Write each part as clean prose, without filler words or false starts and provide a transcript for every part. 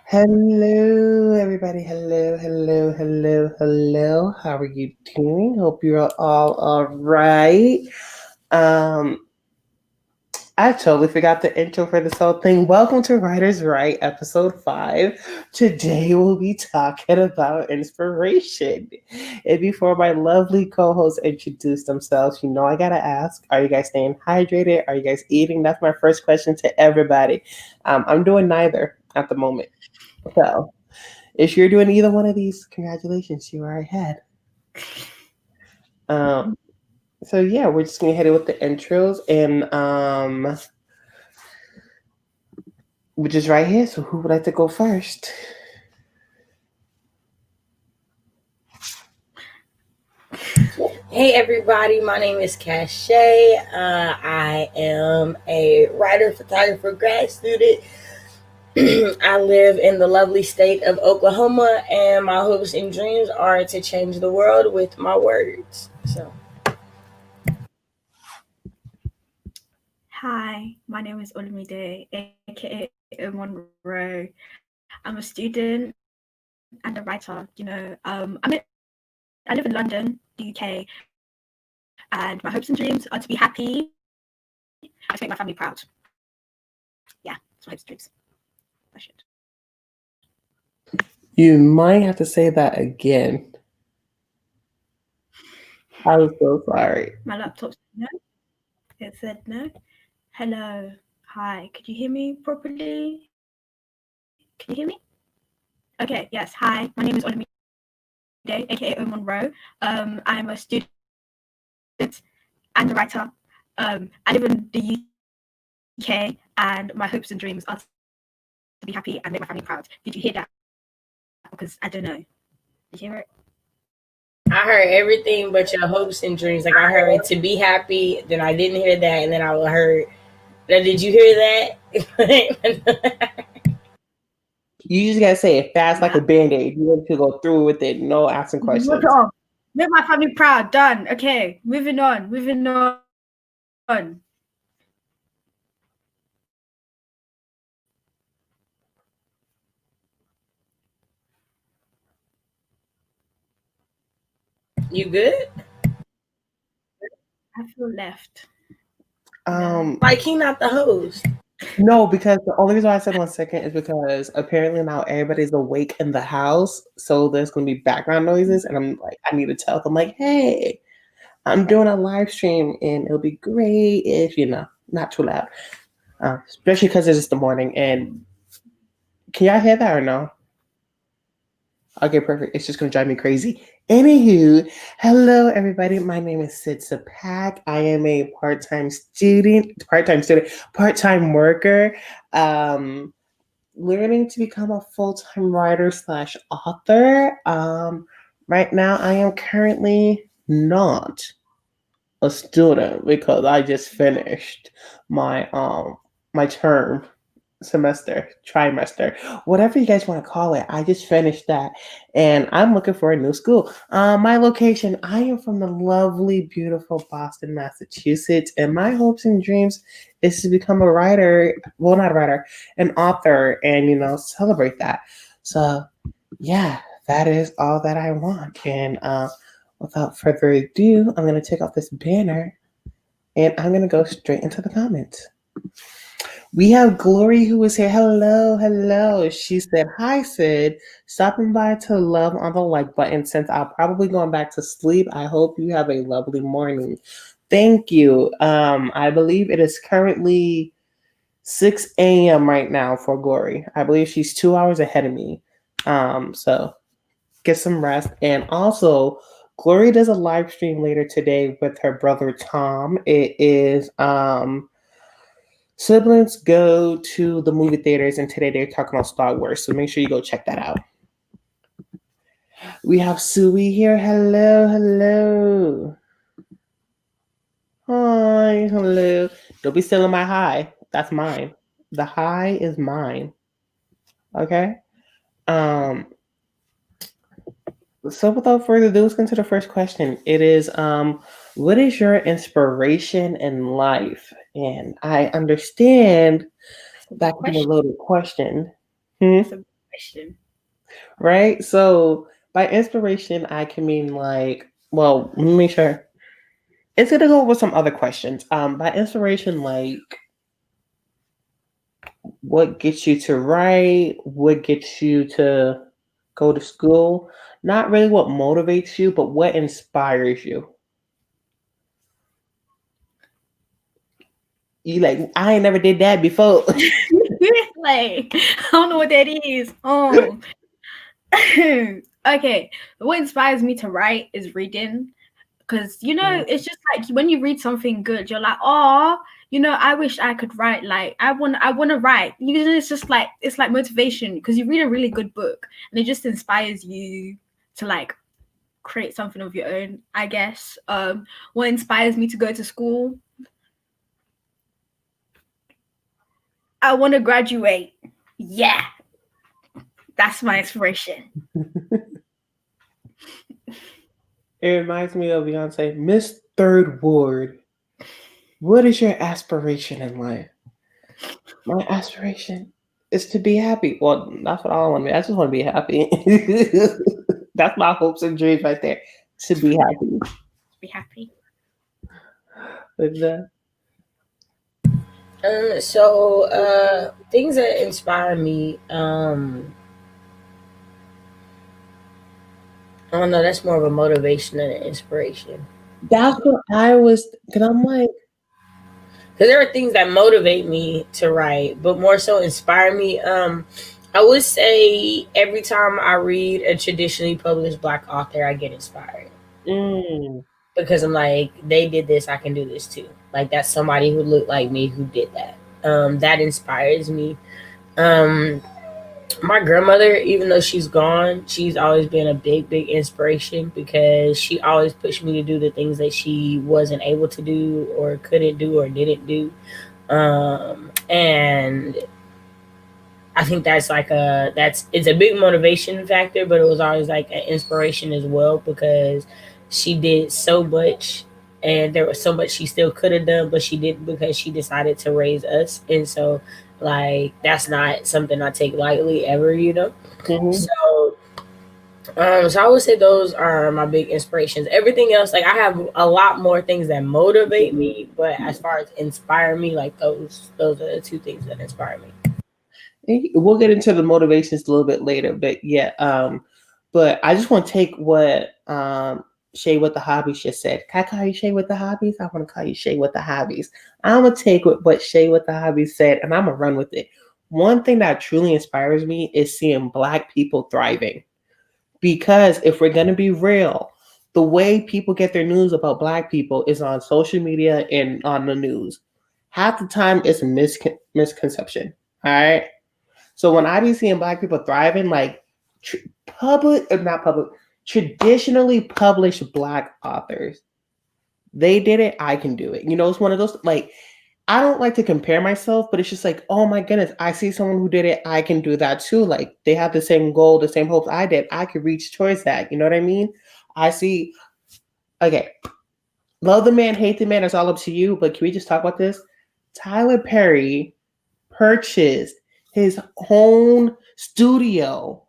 Hello, everybody. Hello, hello, hello, hello. How are you doing? Hope you're all right. Um, I totally forgot the intro for this whole thing. Welcome to Writers Right, episode 5. Today we'll be talking about inspiration. And before my lovely co-hosts introduce themselves, I gotta ask: are you guys staying hydrated? Are you guys eating? That's my first question to everybody. I'm doing neither at the moment. So if you're doing either one of these, congratulations, you are ahead. Um, so yeah, we're just gonna hit it with the intros and which is right here. So who would like to go first? Hey everybody, my name is Cachet. I am a writer, photographer, grad student. I live in the lovely state of Oklahoma, and my hopes and dreams are to change the world with my words. So, Hi, my name is Olumide, aka Monroe. I'm a student and a writer. I live in London, the UK, and my hopes and dreams are to be happy and to make my family proud. Yeah, that's my hopes and dreams. That's it. You might have to say that again. I'm so sorry. My laptop said no. It said no. Hello. Hi. Could you hear me properly? Can you hear me? Okay, yes. Hi, my name is Olumide, aka Monroe. I'm a student and a writer. I live in the UK, and my hopes and dreams are to be happy and make my family proud. Did you hear that? Because I don't know. Did you hear it? I heard everything but your hopes and dreams. Like, I heard to be happy, then I didn't hear that, and then I heard. Now, did you hear that? You just gotta say it fast like a band-aid. You have to go through with it, no asking Rip it questions. off. Make my family proud. Done. Okay, moving on. Moving on. You good? I feel left. Like, he not the host. No, because the only reason why I said 1 second is because apparently now everybody's awake in the house, so there's gonna be background noises, and I'm like, I need to tell them like, hey, I'm doing a live stream, and it'll be great if not too loud, especially because it's just the morning. And can y'all hear that or no? Okay, perfect. It's just gonna drive me crazy. Anywho, hello everybody. My name is Sid Sapak. I am a part-time worker, um, learning to become a full-time writer slash author. Right now, I am currently not a student because I just finished my term, semester, trimester, whatever you guys want to call it. I just finished that, and I'm looking for a new school. My location: I am from the lovely, beautiful Boston, Massachusetts, and my hopes and dreams is to become a writer. Well, not a writer, an author, and celebrate that. So, yeah, that is all that I want. And without further ado, I'm gonna take off this banner, and I'm gonna go straight into the comments. We have Glory who is here. Hello, hello. She said, hi, Sid. Stopping by to love on the like button since I'm probably going back to sleep. I hope you have a lovely morning. Thank you. I believe it is currently 6 a.m. right now for Glory. I believe she's 2 hours ahead of me. So get some rest. And also, Glory does a live stream later today with her brother Tom. It is Siblings go to the movie theaters, and today they're talking about Star Wars. So make sure you go check that out. We have Sui here. Hello, hello. Hi, hello. Don't be stealing my high. That's mine. The high is mine. Okay. Um. So without further ado, let's get into the first question. It is what is your inspiration in life? And I understand that could be a loaded question. Hmm? question. right? So by inspiration, I can mean like, well, let me make sure. It's gonna go over some other questions. By inspiration, like what gets you to write, what gets you to go to school. Not really what motivates you, but what inspires you. You like, I ain't never did that before. Like, I don't know what that is. Okay. What inspires me to write is reading. Because, it's just like when you read something good, you're like, oh, I wish I could write. Like, I want to write. It's just like, it's like motivation because you read a really good book and it just inspires you to like create something of your own, I guess. What inspires me to go to school? I want to graduate. Yeah, that's my inspiration. It reminds me of Beyonce, Miss Third Ward. What is your aspiration in life? My aspiration is to be happy. Well, that's what I want to be. I just want to be happy. That's my hopes and dreams right there. To be happy. Be happy. But, Things that inspire me, I don't know, that's more of a motivation than an inspiration. that's what I was, because I'm like, Because there are things that motivate me to write, but more so inspire me. I would say every time I read a traditionally published Black author, I get inspired because I'm like, they did this, I can do this too. Like that's somebody who looked like me who did that. That inspires me. Um, my grandmother, even though she's gone, she's always been a big inspiration because she always pushed me to do the things that she wasn't able to do or couldn't do or didn't do. And I think it's a big motivation factor, but it was always like an inspiration as well because she did so much and there was so much she still could have done, but she didn't because she decided to raise us. And so like that's not something I take lightly ever, you know? So so I would say those are my big inspirations. Everything else, like I have a lot more things that motivate me, but as far as inspire me, like those are the two things that inspire me. we'll get into the motivations a little bit later, but yeah. But I just want to take what Shay with the hobbies just said. Can I call you Shay with the hobbies? I want to call you Shay with the hobbies. I'm gonna take what Shay with the hobbies said, and I'm gonna run with it. One thing that truly inspires me is seeing Black people thriving. Because if we're gonna be real, the way people get their news about Black people is on social media and on the news. Half the time, it's a misconception. All right. So when I be seeing Black people thriving, like not public, traditionally published Black authors, they did it. I can do it. It's one of those like I don't like to compare myself, but it's just like, oh my goodness, I see someone who did it. I can do that too. Like they have the same goal, the same hopes I did. I could reach towards that. You know what I mean? I see. Okay, love the man, hate the man. It's all up to you. But can we just talk about this? Tyler Perry purchased his own studio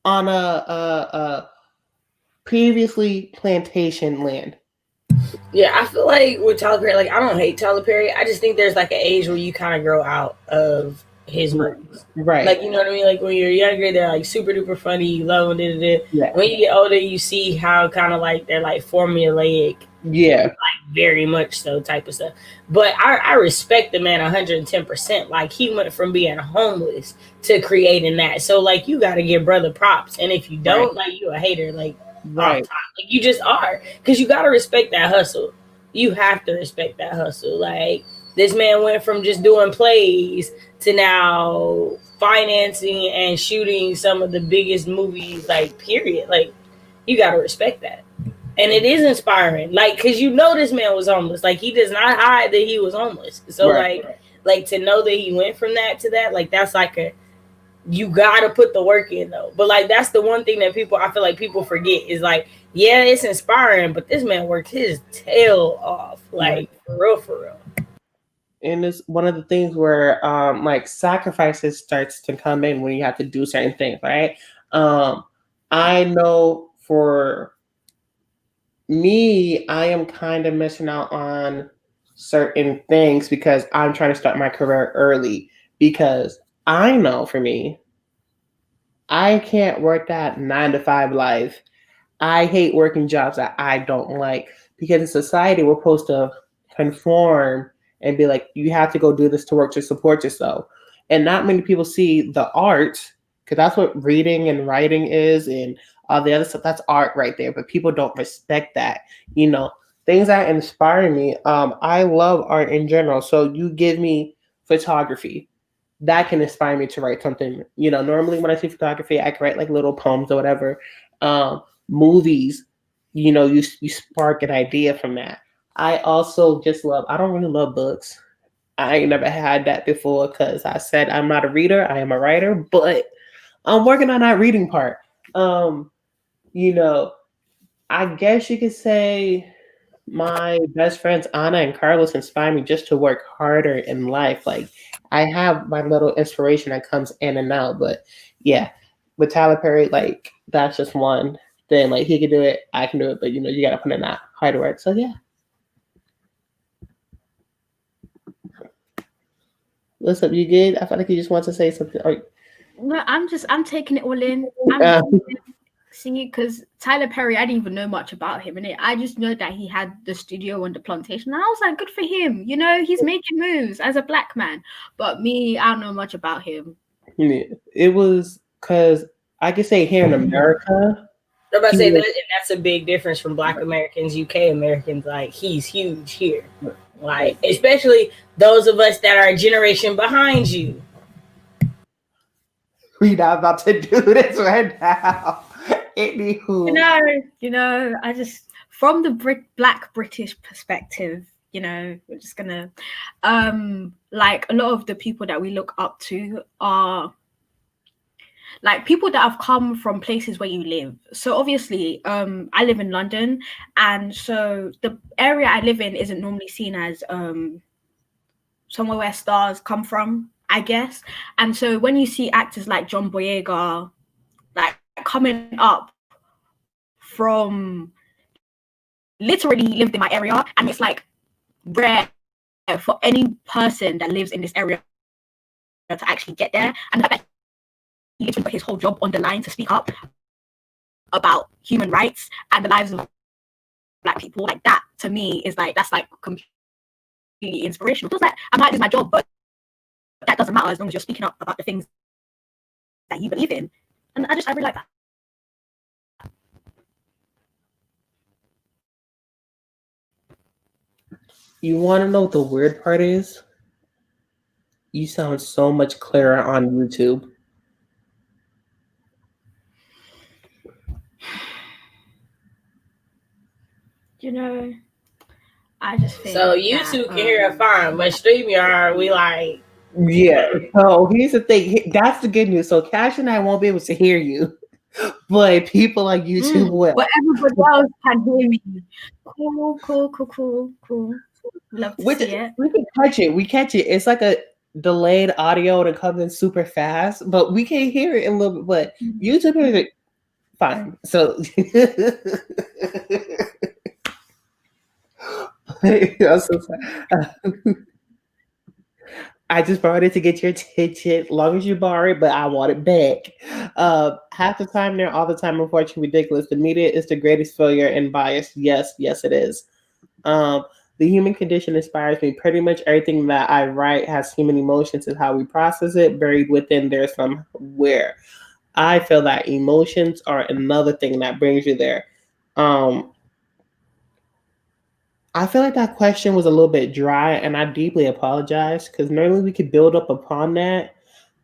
on a previously plantation land. Yeah, I feel like with Tyler Perry, like I don't hate Tyler Perry. I just think there's like an age where you kind of grow out of his movies. Right. Like you know what I mean? Like when you're younger, they're like super duper funny, you love them. Yeah. When you get older, you see how kind of like they're like formulaic. Yeah. Like very much so type of stuff. But I respect the man 110%. Like he went from being homeless to creating that. So like you got to give brother props. And if you don't, like you a hater. Like right. Like you just are, because you got to respect that hustle. You have to respect that hustle. Like this man went from just doing plays to now financing and shooting some of the biggest movies, like period. Like you got to respect that. And it is inspiring, like, because this man was homeless. Like he does not hide that he was homeless. So like to know that he went from that to that, like that's like you gotta put the work in though. But like that's the one thing that I feel like people forget is like, yeah, it's inspiring, but this man worked his tail off, like for real. And it's one of the things where like sacrifices starts to come in when you have to do certain things, right? Um, I know for me, I am kind of missing out on certain things because I'm trying to start my career early. Because I know for me, I can't work that 9 to 5 life. I hate working jobs that I don't like because in society we're supposed to conform and be like, you have to go do this to work to support yourself. And not many people see the art because that's what reading and writing is and all the other stuff. That's art right there. But people don't respect that. You know, things that inspire me. I love art in general. So you give me photography that can inspire me to write something. You know, normally when I see photography, I can write like little poems or whatever. Movies, you know, you spark an idea from that. I also just love. I don't really love books. I ain't never had that before because I said I'm not a reader. I am a writer, but I'm working on that reading part. Um, you know, I guess you could say my best friends Anna and Carlos inspire me just to work harder in life. Like I have my little inspiration that comes in and out, but yeah, with Tyler Perry, like that's just one thing. Like he can do it, I can do it, but you know you gotta put in that hard work. So yeah, what's up? You good? I feel like you just want to say something. Or, No, I'm taking it all in. I'm uh, see, because Tyler Perry, I didn't even know much about him, and I just know that he had the studio and the plantation, and I was like, good for him. You know, he's making moves as a black man. But me, I don't know much about him. yeah, it was because I could say here in America, I'm about to he say that, was and that's a big difference from Black Americans, UK Americans. Like he's huge here, like like especially those of us that are a generation behind you. we not about to do this right now. You Anywho, know, I just from the Black British perspective, we're just gonna like a lot of the people that we look up to are like people that have come from places where you live. So obviously, I live in London, and so the area I live in isn't normally seen as somewhere where stars come from, I guess. And so when you see actors like John Boyega like coming up from literally lived in my area, and it's like rare for any person that lives in this area to actually get there. And the fact that he literally put his whole job on the line to speak up about human rights and the lives of black people, like that to me is like that's like completely inspirational. It feels like I might lose my job, but that doesn't matter as long as you're speaking up about the things that you believe in. And I really like that. you want to know what the weird part is? You sound so much clearer on YouTube. You know, I just So think that YouTube can hear it fine, but StreamYard, we like Yeah. So here's the thing. That's the good news. So Cash and I won't be able to hear you, but people on YouTube will. but everybody else can hear me. Cool. Love to Which see it. we can catch it. We catch it. It's like a delayed audio and it comes in super fast, but we can't hear it in a little bit. But YouTube hears it fine. So I'm so sorry. I just borrowed it to get your attention. As long as you borrow it, but I want it back. Half the time there, all the time, unfortunately, ridiculous. The media is the greatest failure and bias. Yes, it is. Um, the human condition inspires me. Pretty much everything that I write has human emotions and how we process it. Buried within there somewhere. I feel that emotions are another thing that brings you there. Um, I feel like that question was a little bit dry, and I deeply apologize because normally we could build up upon that.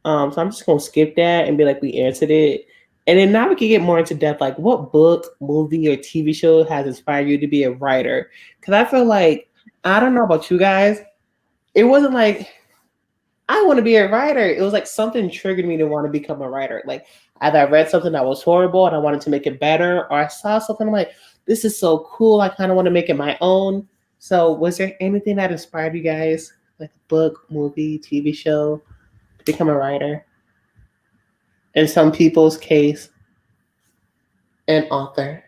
So I'm just gonna skip that and be like we answered it, and then now we can get more into depth. Like, what book, movie, or TV show has inspired you to be a writer? Because I feel like I don't know about you guys, it wasn't like I want to be a writer. It was like something triggered me to want to become a writer. Like either I read something that was horrible and I wanted to make it better, or I saw something I'm like, this is so cool. I kind of want to make it my own. So was there anything that inspired you guys? like a book, movie, TV show, to become a writer. In some people's case, an author.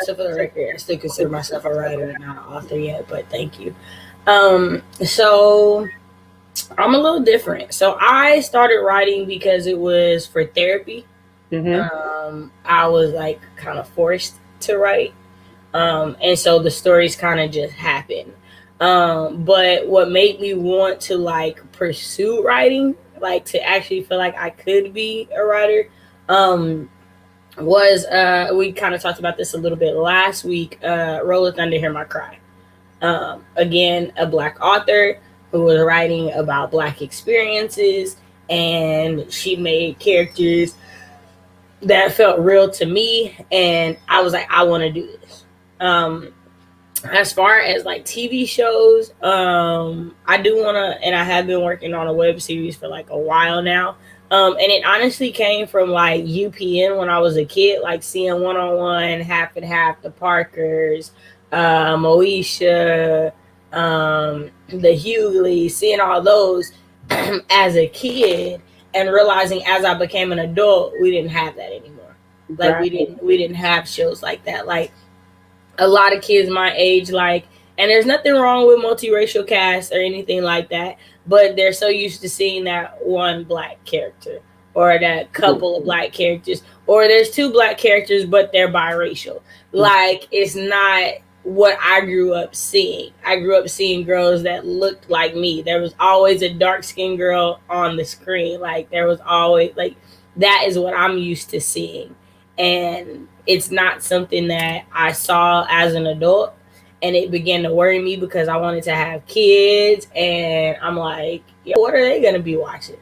So for the record, I still consider myself a writer, not an author yet, but thank you. So I'm a little different. So I started writing because it was for therapy. Mm-hmm. I was like kind of forced to write. And so the stories kind of just happened. But what made me want to like pursue writing, like to actually feel like I could be a writer, um, was we kind of talked about this a little bit last week. Roll of Thunder, Hear My Cry. Again, a black author who was writing about black experiences, and she made characters that felt real to me, and I was like, I want to do this. As far as like TV shows, I do want to, and I have been working on a web series for like a while now. And it honestly came from like UPN when I was a kid, like seeing One on One, Half and Half, the Parkers, Moesha, the Hughley, seeing all those as a kid, and realizing as I became an adult, we didn't have that anymore. Like Right. we didn't have shows like that. Like a lot of kids my age, like, and there's nothing wrong with multiracial cast or anything like that, but they're so used to seeing that one black character or that couple of black characters, or there's two black characters but they're biracial. Like, it's not what I grew up seeing. I grew up seeing girls that looked like me. There was always a dark skinned girl on the screen. Like, there was always, like, that is what I'm used to seeing. And it's not something that I saw as an adult, and it began to worry me because I wanted to have kids, and I'm like, what are they gonna be watching?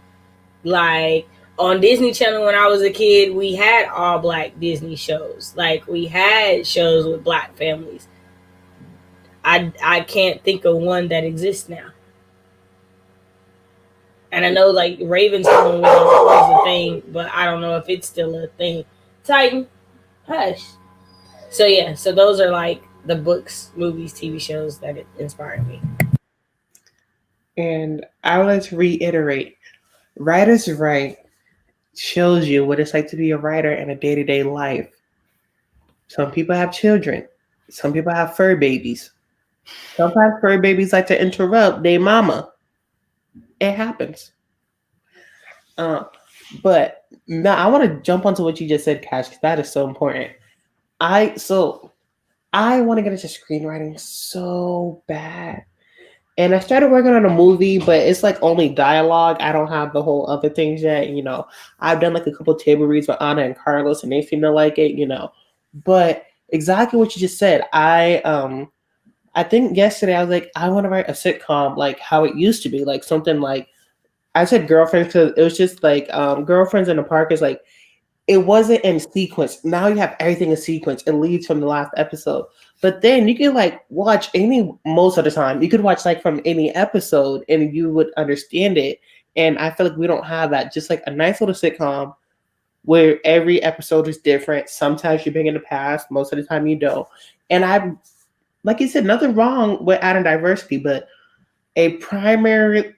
Like, on Disney Channel when I was a kid, we had all black Disney shows. Like, we had shows with black families. I can't think of one that exists now. And I know like Raven's Home was a thing, but I don't know if it's still a thing. Titan, hush. So yeah, so those are like the books, movies, TV shows that inspired me. And I would like to reiterate, writer's right shows you what it's like to be a writer in a day-to-day life. Some people have children. Some people have fur babies. Sometimes fur babies like to interrupt their mama. It happens. Uh, but now I want to jump onto what you just said, Cash, because that is so important. I want to get into screenwriting so bad. And I started working on a movie, but it's like only dialogue. I don't have the whole other things yet. I've done like a couple table reads with Anna and Carlos, and they seem to like it. But exactly what you just said. I think yesterday I was like, I want to write a sitcom like how it used to be, like something like I said girlfriends because it was just like girlfriends in the park is like it wasn't in sequence. Now you have everything in sequence. It leads from the last episode. But then you can like watch any most of the time. You could watch like from any episode and you would understand it. And I feel like we don't have that. Just like a nice little sitcom where every episode is different. Sometimes you bring in the past, most of the time you don't. And I like you said, nothing wrong with adding diversity, but a primarily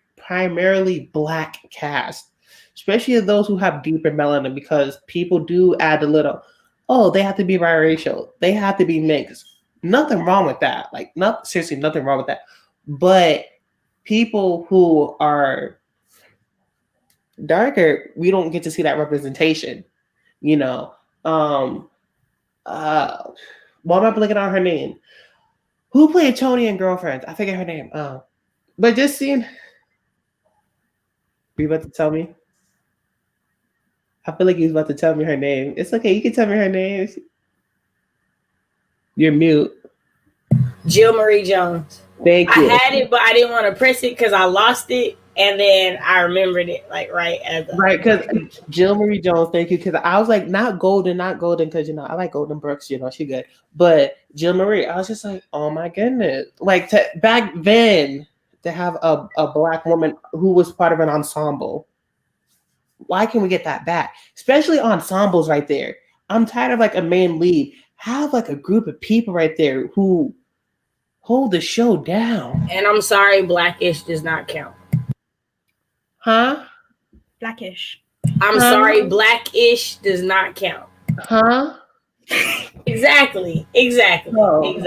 black cast, especially those who have deeper melanin, because people do add a little, oh, they have to be biracial, they have to be mixed. Nothing wrong with that. Like, not seriously, nothing wrong with that. But people who are darker, we don't get to see that representation. You know, um, why am I blinking on her name? Who played Tony and Girlfriends? I forget her name. But just seeing, you about to tell me? I feel like you was about to tell me her name. It's okay. You can tell me her name. You're mute. Jill Marie Jones. Thank I you. had it, but I didn't want to press it because I lost it, and then I remembered it like right as Right, because Jill Marie Jones, thank you. Because I was like, not golden, because I like Golden Brooks, she good. But Jill Marie, I was just like, oh my goodness. Like back then, to have a black woman who was part of an ensemble. Why can we get that back? Especially ensembles right there. I'm tired of like a main lead have like a group of people right there who hold the show down. And I'm sorry, Blackish does not count. Huh? Blackish. I'm sorry, Blackish does not count. Huh? Exactly. No.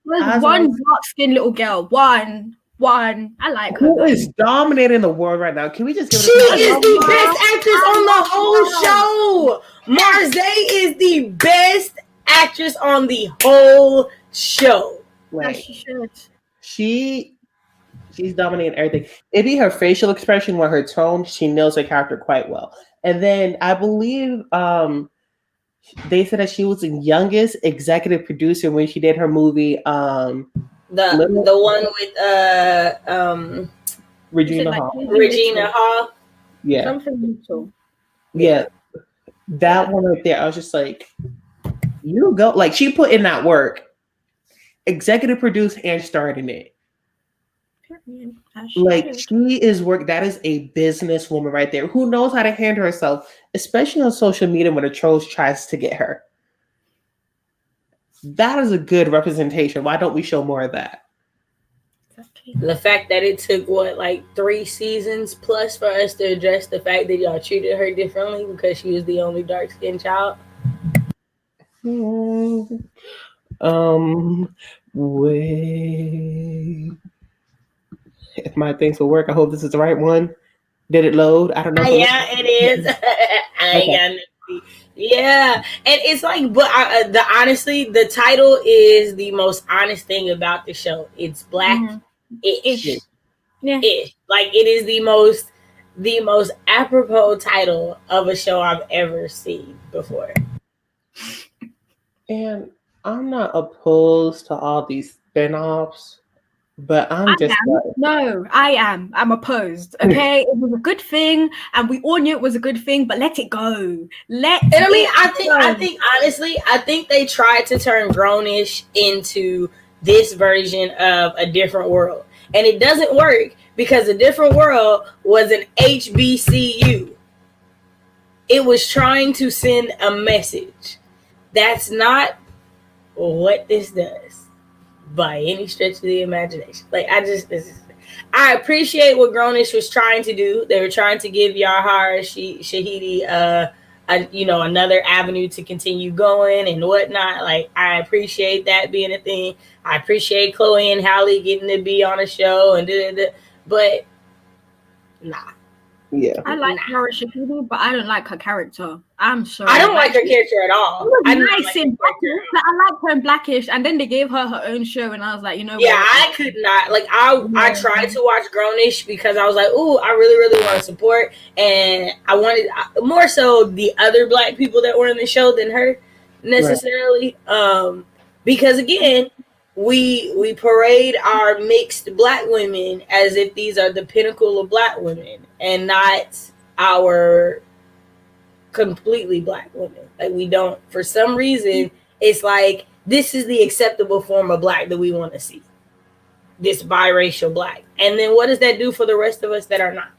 There's one dark-skinned little girl. One. I like her. Who is dominating the world right now? Can we just give She is the best actress on the whole show. Marseille is the best actress on the whole show. Like, she should. She's dominating everything. It'd be her facial expression or her tone. She nails her character quite well. And then I believe they said that she was the youngest executive producer when she did her movie. The one with Regina Hall. Regina Hall. Yeah. Something little. Yeah. That one right there. I was just like, you go. Like, she put in that work. Executive produce and starred in it. Like, she is work. That is a businesswoman right there who knows how to handle herself, especially on social media when the trolls tries to get her. That is a good representation. Why don't we show more of that? The fact that it took 3 seasons plus for us to address the fact that y'all treated her differently because she was the only dark-skinned child. Wait. If my things will work, I hope this is the right one. Did it load? I don't know. Yeah, it is. I ain't got nothing. Yeah, and it's like, but honestly, the title is the most honest thing about the show. It's Black-ish. Yeah. Ish. Like, it is the most apropos title of a show I've ever seen before. And I'm not opposed to all these spinoffs. But I am. I'm opposed. Okay, it was a good thing, and we all knew it was a good thing. But let it go. I think honestly, I think they tried to turn Grownish into this version of A Different World, and it doesn't work because A Different World was an HBCU. It was trying to send a message. That's not what this does. By any stretch of the imagination. Like, I appreciate what Grownish was trying to do. They were trying to give Yahar Shahidi another avenue to continue going and whatnot. Like, I appreciate that being a thing. I appreciate Chloe and Halle getting to be on a show and but nah. Yeah. I like Yahar Shahidi, but I don't like her character. I'm sorry. I don't like her character at all. I like her in Blackish, and then they gave her her own show, and I was like, you know what? Yeah, I could not. Like, I tried to watch Grownish because I was like, ooh, I really, really want to support, and I wanted more so the other Black people that were in the show than her necessarily. Right. Because again, we parade our mixed Black women as if these are the pinnacle of Black women and not our completely Black women. Like, we don't, for some reason, it's like this is the acceptable form of Black that we want to see, this biracial Black. And then what does that do for the rest of us that are not?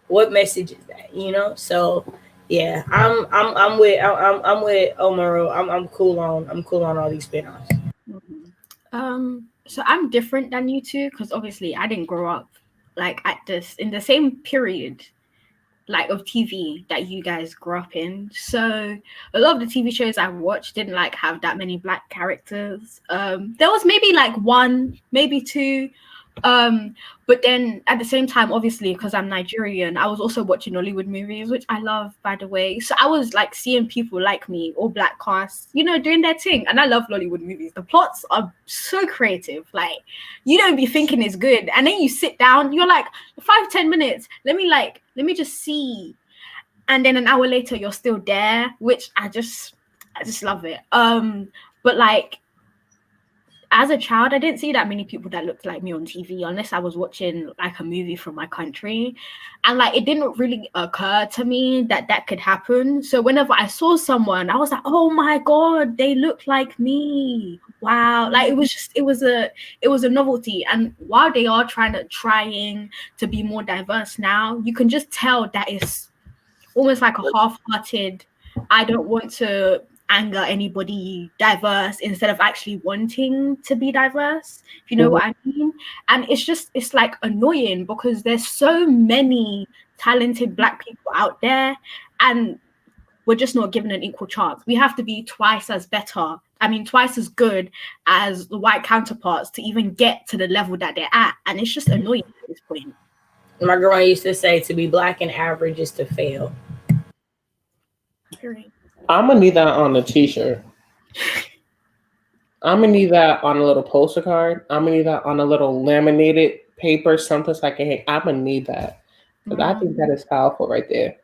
What message is that, so yeah, I'm with Omaru. I'm cool on all these spinoffs. So I'm different than you two because obviously I didn't grow up like in the same period like of TV that you guys grew up in. So a lot of the TV shows I watched didn't like have that many Black characters. There was maybe like one, maybe two. But then at the same time, obviously, because I'm Nigerian, I was also watching Hollywood movies, which I love, by the way. So I was like seeing people like me, all Black casts, doing their thing. And I love Hollywood movies. The plots are so creative. Like, you don't be thinking it's good. And then you sit down, you're like, 5-10 minutes. Let me just see. And then an hour later, you're still there, which I just love it. But like, as a child, I didn't see that many people that looked like me on TV unless I was watching like a movie from my country. And like, it didn't really occur to me that could happen. So whenever I saw someone, I was like, oh my God, they look like me. Wow. Like, it was a novelty. And while they are trying to be more diverse now, you can just tell that it's almost like a half-hearted, I don't want to anger anybody diverse instead of actually wanting to be diverse, if you know what I mean. And it's like annoying because there's so many talented Black people out there, and we're just not given an equal chance. We have to be twice as good as the white counterparts to even get to the level that they're at. And it's just annoying at this point. My grandma used to say, to be Black and average is to fail. I'm gonna need that on a t-shirt. I'm gonna need that on a little poster card. I'm gonna need that on a little laminated paper, something so I can hang. I'm gonna need that because I think that is powerful right there.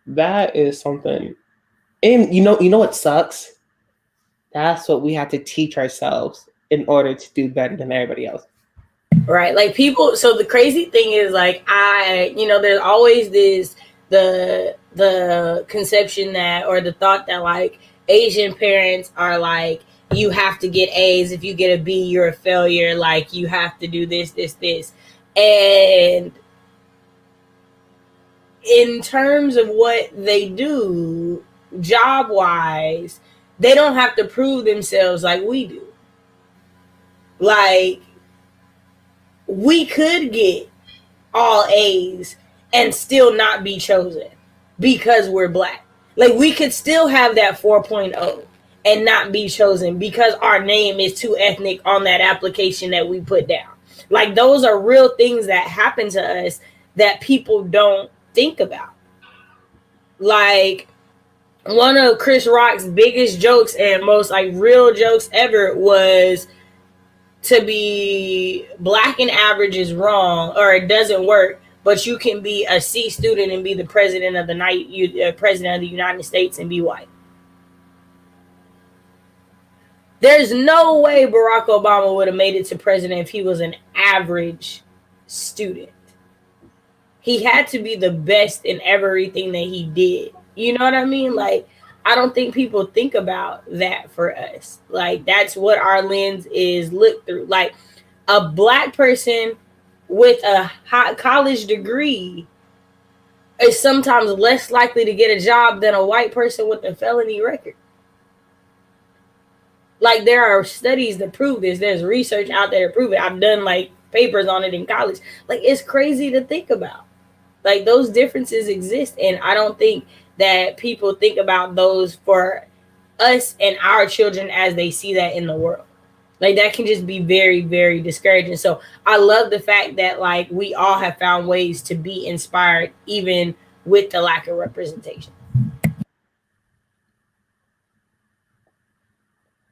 That is something. And you know what sucks? That's what we have to teach ourselves in order to do better than everybody else. Right. Like people, so the crazy thing is like there's always the conception that, or the thought that like Asian parents are like, you have to get A's. If you get a B, you're a failure. Like you have to do this. And in terms of what they do job wise, they don't have to prove themselves like we do. Like we could get all A's and still not be chosen because we're Black. Like we could still have that 4.0 and not be chosen because our name is too ethnic on that application that we put down. Like those are real things that happen to us that people don't think about. Like one of Chris Rock's biggest jokes and most like real jokes ever was, to be Black and average is wrong, or it doesn't work, but you can be a C student and be the president of president of the United States and be white. There's no way Barack Obama would have made it to president if he was an average student. He had to be the best in everything that he did. You know what I mean? Like, I don't think people think about that for us. Like, that's what our lens is looked through. Like, a Black person with a high college degree is sometimes less likely to get a job than a white person with a felony record. Like, there are studies that prove this. There's research out there to prove it. I've done, like, papers on it in college. Like, it's crazy to think about. Like, those differences exist, and I don't think that people think about those for us and our children as they see that in the world. Like, that can just be very, very discouraging. So I love the fact that, like, we all have found ways to be inspired, even with the lack of representation.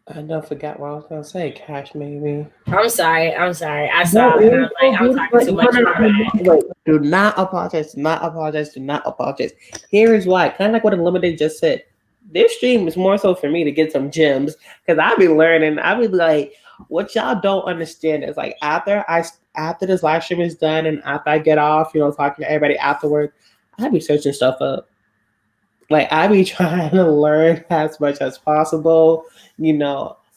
I don't forgot what I was gonna say. Cash, maybe. I'm sorry. I saw it. I'm talking too much. Wait, do not apologize. Do not apologize. Do not apologize. Here is why. Kind of like what Unlimited just said. This stream is more so for me to get some gems because I be learning. I be like, what y'all don't understand is like after this live stream is done and after I get off, talking to everybody afterward, I be searching stuff up. Like I be trying to learn as much as possible.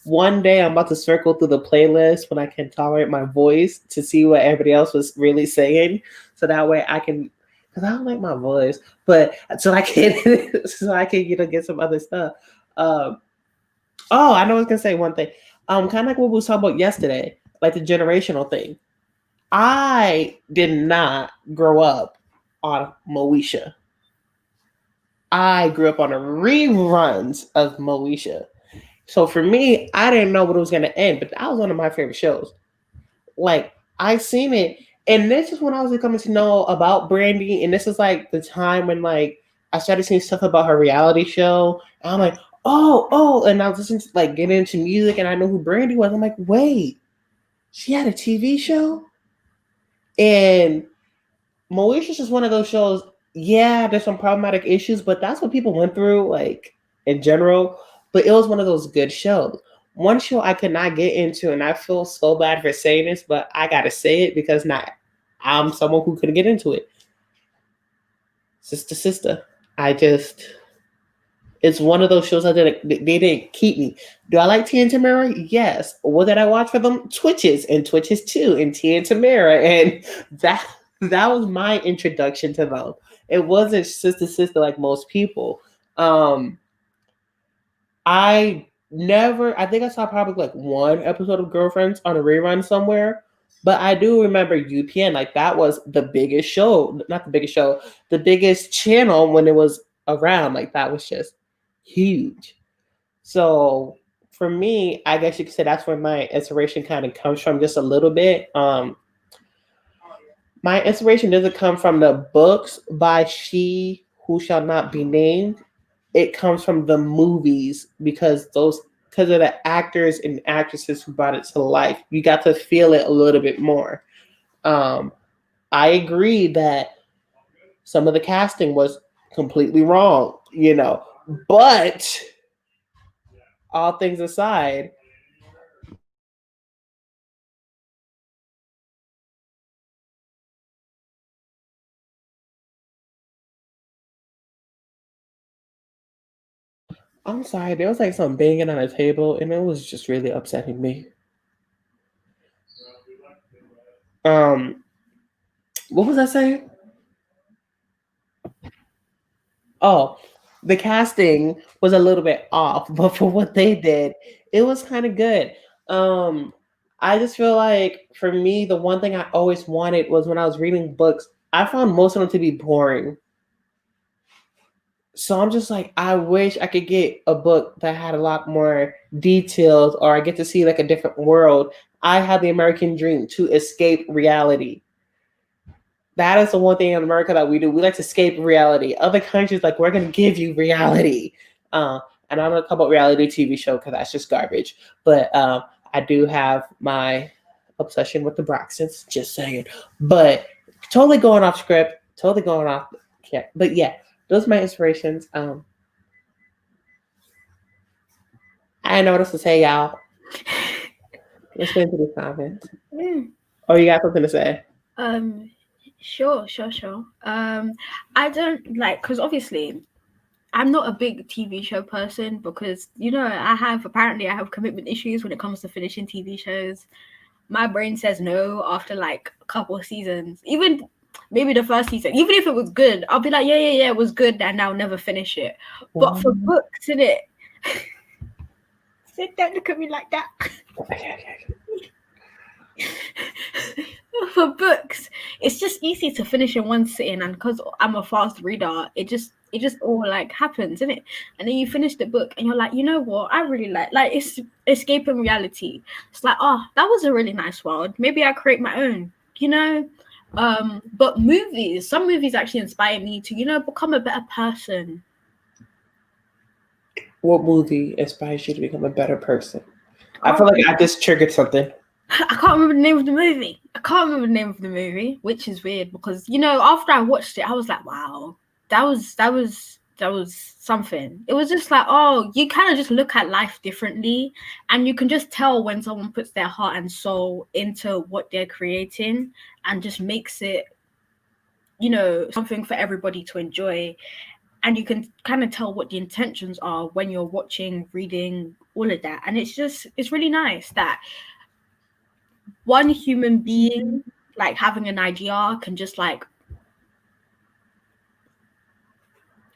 One day I'm about to circle through the playlist when I can tolerate my voice to see what everybody else was really saying. So that way I can, because I don't like my voice, but so I can get some other stuff. I know I was gonna say one thing. Kind of like what we was talking about yesterday, like the generational thing. I did not grow up on Moesha. I grew up on the reruns of Moesha. So for me, I didn't know what it was going to end, but that was one of my favorite shows. Like, I seen it, and this is when I was coming to know about Brandy, and this is like the time when like I started seeing stuff about her reality show, and I'm like, oh, and I was listening to like getting into music, and I know who Brandy was. I'm like, wait, she had a TV show? And Moesha's just one of those shows. Yeah, there's some problematic issues, but that's what people went through, like in general. But it was one of those good shows. One show I could not get into, and I feel so bad for saying this, but I gotta say it because I'm someone who couldn't get into it. Sister. It's one of those shows they didn't keep me. Do I like Tia and Tamara? Yes. What did I watch for them? Twitches 2 and Tia and Tamara, and that was my introduction to them. It wasn't sister like most people. I I think I saw probably like one episode of Girlfriends on a rerun somewhere, but I do remember UPN. Like that was the biggest show, not the biggest show, the biggest channel when it was around. Like that was just huge. So for me, I guess you could say that's where my inspiration kind of comes from, just a little bit. My inspiration doesn't come from the books by She Who Shall Not Be Named. It comes from the movies because of the actors and actresses who brought it to life. You got to feel it a little bit more. Um, I agree that some of the casting was completely wrong, but all things aside, I'm sorry, there was like some banging on a table and it was just really upsetting me. Um, what was I saying? Oh, the casting was a little bit off, but for what they did, it was kind of good. Um, I just feel like for me, the one thing I always wanted was when I was reading books, I found most of them to be boring. So I'm just like, I wish I could get a book that had a lot more details, or I get to see like a different world. I had the American dream to escape reality. That is the one thing in America that we do. We like to escape reality. Other countries, like, we're going to give you reality. Uh, and I'm going to talk about reality TV show because that's just garbage. But I do have my obsession with the Braxtons, just saying. But totally going off script, totally going off. Yeah. But yeah, those are my inspirations. I didn't know what else to say, y'all. Let's get into the comments. Oh, you got something to say? Sure. I don't like, because obviously I'm not a big TV show person because I have commitment issues when it comes to finishing TV shows. My brain says no after like a couple of seasons, even maybe the first season. Even if it was good, I'll be like, yeah, it was good, and I'll never finish it. But for books, innit? Sit down, look at me like that. For books, it's just easy to finish in one sitting, and because I'm a fast reader, it just all like happens, isn't it? And then you finish the book and you're like, you know what, I really like it's escaping reality. It's like, oh, that was a really nice world, maybe I create my own. But some movies actually inspire me to become a better person. What movie inspires you to become a better person? I feel like I just triggered something. I can't remember the name of the movie, which is weird because after I watched it, I was like, wow, that was something. It was just like, oh, you kind of just look at life differently, and you can just tell when someone puts their heart and soul into what they're creating and just makes it, something for everybody to enjoy. And you can kind of tell what the intentions are when you're watching, reading, all of that. And it's really nice that one human being like having an idea can just like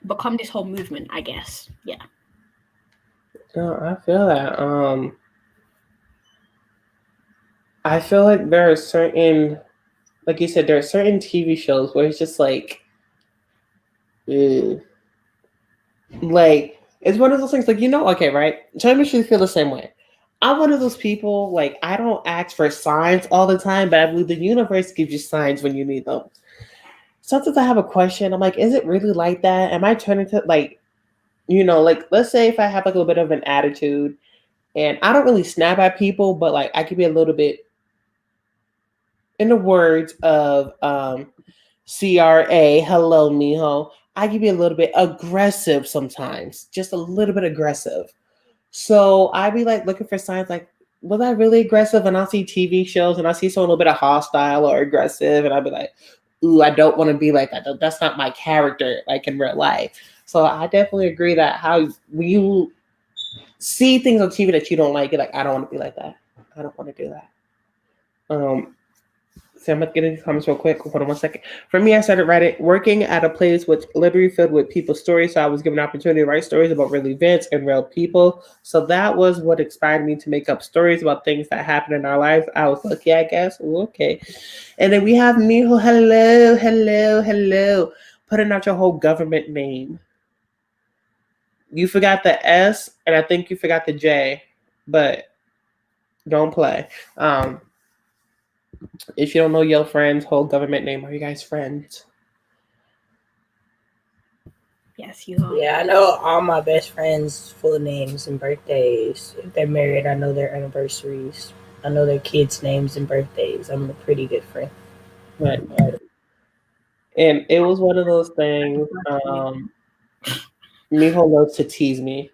become this whole movement, I guess. Yeah. No, I feel that. I feel like there are certain, like you said, there are certain TV shows where it's just like, like it's one of those things. Like okay, right? So I actually feel the same way. I'm one of those people. Like I don't ask for signs all the time, but I believe the universe gives you signs when you need them. Sometimes I have a question. I'm like, is it really like that? Am I turning to like, like let's say if I have like a little bit of an attitude, and I don't really snap at people, but like I could be a little bit, in the words of CRA, hello, mijo. I can be a little bit aggressive sometimes, just a little bit aggressive. So I'd be like looking for signs like, was I really aggressive? And I'll see TV shows and I see someone a little bit of hostile or aggressive, and I'd be like, ooh, I don't want to be like that. That's not my character, like in real life. So I definitely agree that when you see things on TV that you don't like, you're like, I don't want to be like that. I don't want to do that. So I'm gonna get into comments real quick. Hold on 1 second. For me, I started writing, working at a place with literally filled with people's stories. So I was given an opportunity to write stories about real events and real people. So that was what inspired me to make up stories about things that happen in our lives. I was lucky, I guess. Ooh, okay. And then we have Miho. Hello, hello, hello. Putting out your whole government name. You forgot the S, and I think you forgot the J, but don't play. If you don't know your friend's whole government name, are you guys friends? Yes, you are. Yeah, I know all my best friends' full names and birthdays. If they're married, I know their anniversaries. I know their kids' names and birthdays. I'm a pretty good friend. Right. And it was one of those things. Miho loves to tease me.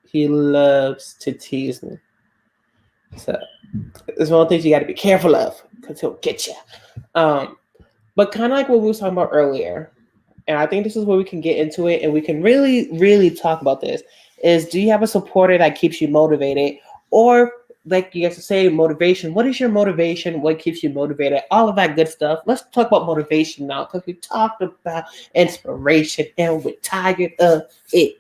He loves to tease me. So it's one of the things you got to be careful of because he'll get you. But kind of like what we were talking about earlier, and I think this is where we can get into it and we can really, really talk about this, is do you have a supporter that keeps you motivated? Or like you guys say, motivation. What is your motivation? What keeps you motivated? All of that good stuff. Let's talk about motivation now because we talked about inspiration and we're tired of it.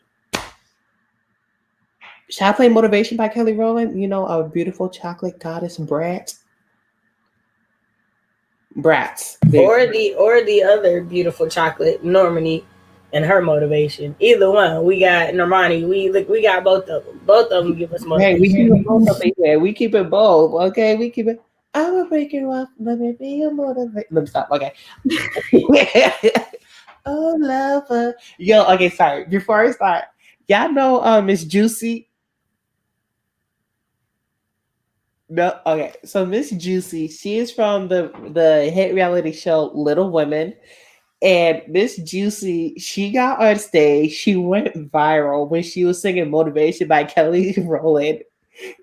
Shall I play Motivation by Kelly Rowland? You know, our beautiful chocolate goddess Brats. Or the other beautiful chocolate, Normani, and her motivation. Either one. We got Normani. We got both of them. Both of them give us motivation. Hey, we keep it both up in here. We keep it both. Okay, we keep it. I'm gonna break you off. Let me be your motivation. Let me stop. Okay. Oh, lover. Yo, okay, sorry. Before I start, y'all know Miss Juicy. No, okay. So Miss Juicy, she is from the hit reality show Little Women. And Miss Juicy, she got on stage. She went viral when she was singing Motivation by Kelly Rowland.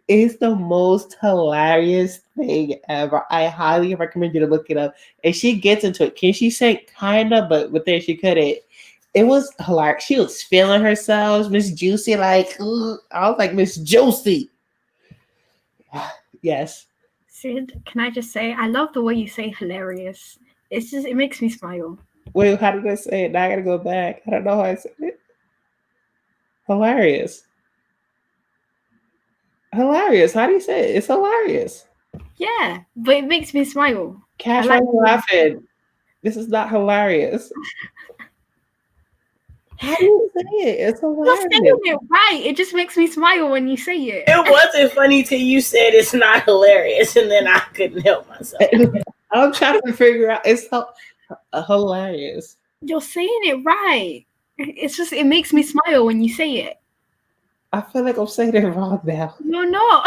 It's the most hilarious thing ever. I highly recommend you to look it up. And she gets into it. Can she sing kinda, but then she couldn't. It was hilarious. She was feeling herself. Miss Juicy, like, ugh. I was like, Miss Juicy. Yes. Sid, can I just say, I love the way you say hilarious. It makes me smile. Wait, how did I say it? Now I gotta go back. I don't know how I said it. Hilarious. Hilarious. How do you say it? It's hilarious. Yeah, but it makes me smile. Cash, I like why are you laughing? This is not hilarious. How do you say it? It's You're hilarious. saying it right. It just makes me smile when you say it. It wasn't funny till you said it's not hilarious, and then I couldn't help myself. I'm trying to figure out. It's so hilarious. You're saying it right. It makes me smile when you say it. I feel like I'm saying it wrong now. You're not.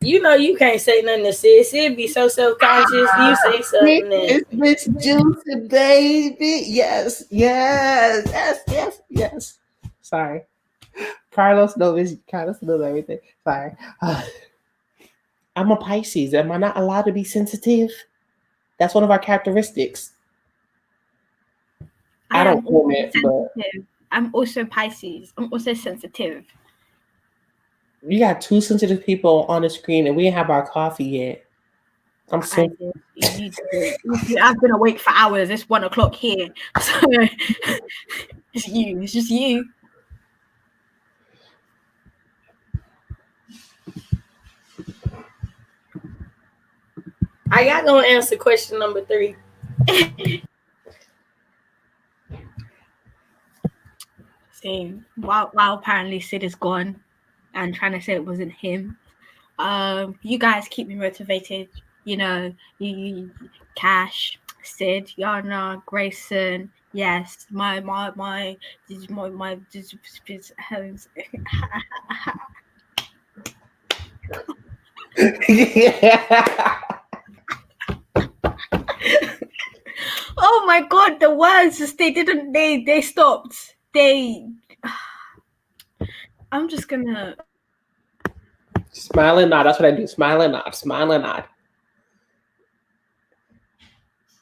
You know you can't say nothing to Sid. Sid be so self-conscious. You say something. It's Miss Juicy, baby. Yes, yes, yes, yes, yes. Sorry. Carlos knows everything. Sorry. I'm a Pisces. Am I not allowed to be sensitive? That's one of our characteristics. I don't own it, but I'm also Pisces. I'm also sensitive. you got two sensitive people on the screen, and we didn't have our coffee yet. I'm sensitive. I've been awake for hours. It's 1 o'clock here, so it's you. It's just you. I got to answer question number 3. Same. While apparently Sid is gone and trying to say it wasn't him. You guys keep me motivated. You know, you Cash, Sid, Yana, Grayson. Yes, my Oh my god, the words just they stopped. I'm just gonna smile and nod. That's what I do. Smile and nod. Smile and nod.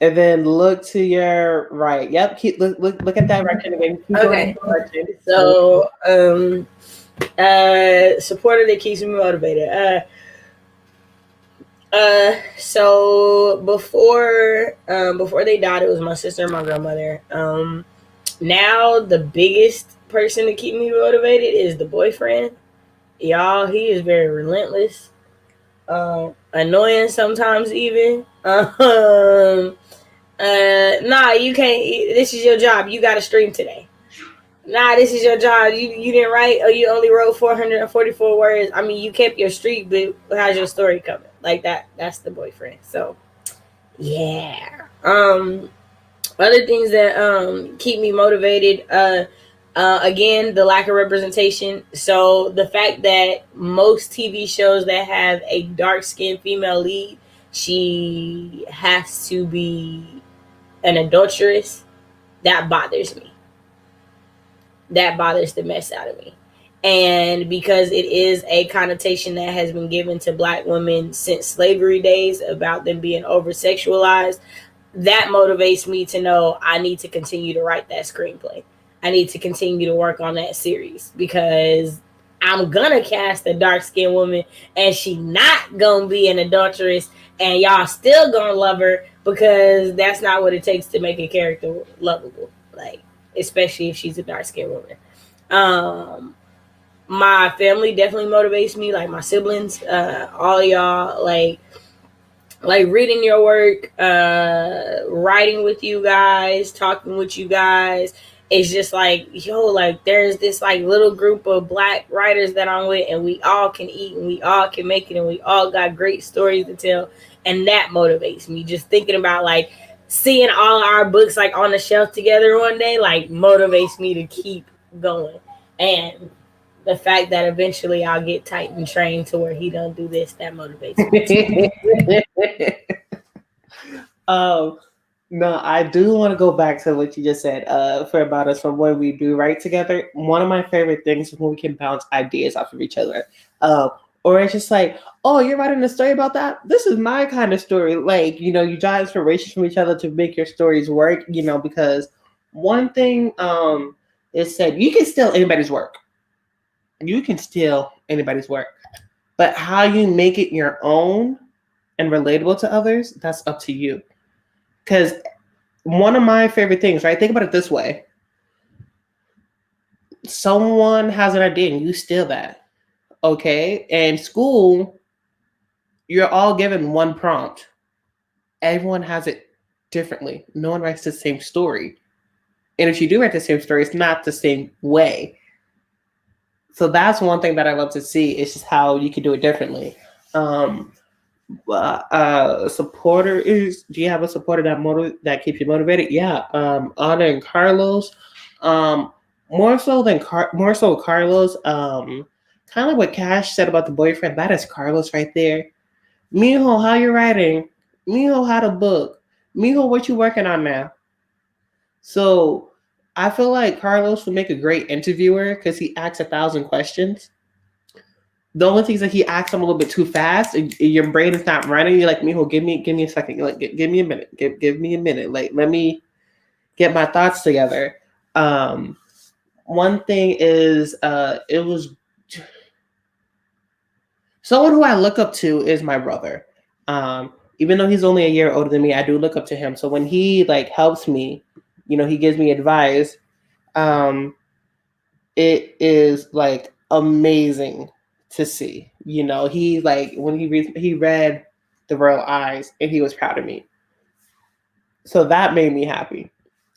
And then look to your right. Yep. Keep look at that direction again. Keep Okay. So supporter that keeps me motivated. So before they died, it was my sister and my grandmother. Now the biggest person to keep me motivated is the boyfriend. Y'all, he is very relentless, annoying sometimes even. Nah, you can't. This is your job. You got to stream today. Nah, this is your job. You didn't write, or you only wrote 444 words. I mean, you kept your streak, but how's your story coming? Like that. That's the boyfriend. So yeah. Other things that keep me motivated. Again, the lack of representation. So the fact that most TV shows that have a dark skinned female lead, she has to be an adulteress. That bothers me. That bothers the mess out of me. And because it is a connotation that has been given to black women since slavery days about them being over sexualized, that motivates me to know I need to continue to write that screenplay. I need to continue to work on that series because I'm gonna cast a dark skinned woman and she not gonna be an adulteress and y'all still gonna love her because that's not what it takes to make a character lovable. Like, especially if she's a dark skinned woman. Um, my family definitely motivates me, like my siblings, all y'all, like reading your work, writing with you guys, talking with you guys. It's just like, yo, like there's this like little group of black writers that I'm with, and we all can eat and we all can make it, and we all got great stories to tell, and that motivates me. Just thinking about like seeing all our books like on the shelf together one day, like motivates me to keep going. And the fact that eventually I'll get Titan trained to where he don't do this, that motivates me. um, no, I do want to go back to what you just said for about us from when we do write together. One of my favorite things is when we can bounce ideas off of each other. Um, or it's just like, oh, you're writing a story about that? This is my kind of story. Like, you draw inspiration from each other to make your stories work, because one thing is said, you can steal anybody's work. You can steal anybody's work. But how you make it your own and relatable to others, that's up to you. Because one of my favorite things, right? Think about it this way. Someone has an idea and you steal that. Okay? In school, you're all given one prompt. Everyone has it differently. No one writes the same story. And if you do write the same story, it's not the same way. So that's one thing that I love to see. It's just how you can do it differently. Supporter is. Do you have a supporter that keeps you motivated? Yeah. Anna and Carlos. Um, more so Carlos. Kind of like what Cash said about the boyfriend. That is Carlos right there. Mijo, how you writing? Mijo, how to book? Mijo, what you working on now? So I feel like Carlos would make a great interviewer because he asks 1,000 questions. The only thing is that he acts them a little bit too fast, and your brain is not running. You're like, Mijo, give me a second. Like, give me a minute. Give me a minute. Like, let me get my thoughts together. One thing is, it was someone who I look up to is my brother. Even though he's only a year older than me, I do look up to him. So when he like helps me, he gives me advice. It is like amazing to see. He like when he read The Royal Eyes and he was proud of me. So that made me happy.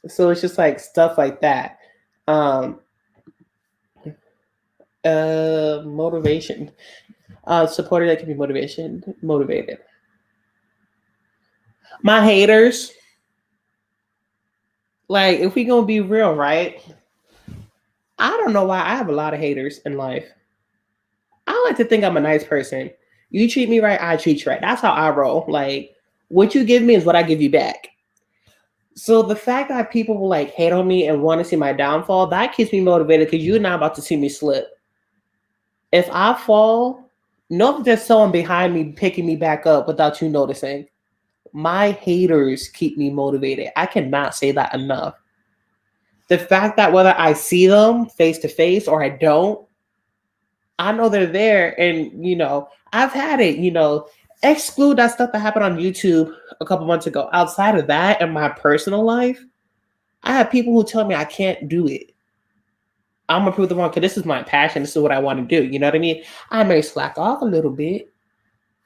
So it's just like stuff like that. Um Motivation. Supporter that can be motivated. My haters. Like if we gonna be real, right? I don't know why I have a lot of haters in life. I like to think I'm a nice person. You treat me right, I treat you right. That's how I roll. Like, what you give me is what I give you back. So the fact that people will like hate on me and want to see my downfall, that keeps me motivated because you're not about to see me slip. If I fall, know that there's someone behind me picking me back up without you noticing. My haters keep me motivated. I cannot say that enough. The fact that whether I see them face to face or I don't, I know they're there, and I've had it. exclude that stuff that happened on YouTube a couple months ago. Outside of that, in my personal life, I have people who tell me I can't do it. I'm gonna prove them wrong because this is my passion. This is what I want to do. You know what I mean? I may slack off a little bit,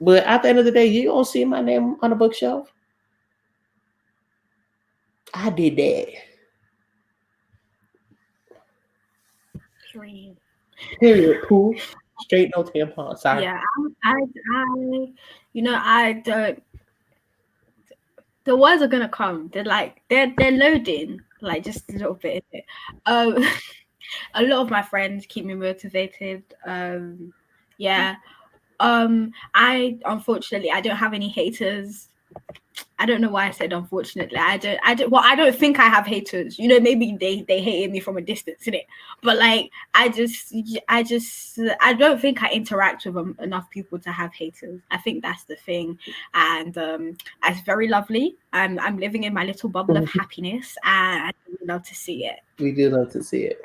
but at the end of the day, you don't see my name on the bookshelf. I did that. Period. Cool. Straight, no tampon. Sorry. Yeah, I don't. The words are gonna come. They're loading, like just a little bit. Um, a lot of my friends keep me motivated. Yeah. Unfortunately I don't have any haters. I don't know why I said unfortunately. I don't think I have haters. Maybe they hated me from a distance, innit? But like, I don't think I interact with enough people to have haters. I think that's the thing, and it's very lovely. I'm living in my little bubble of happiness, and I really love to see it. We do love to see it.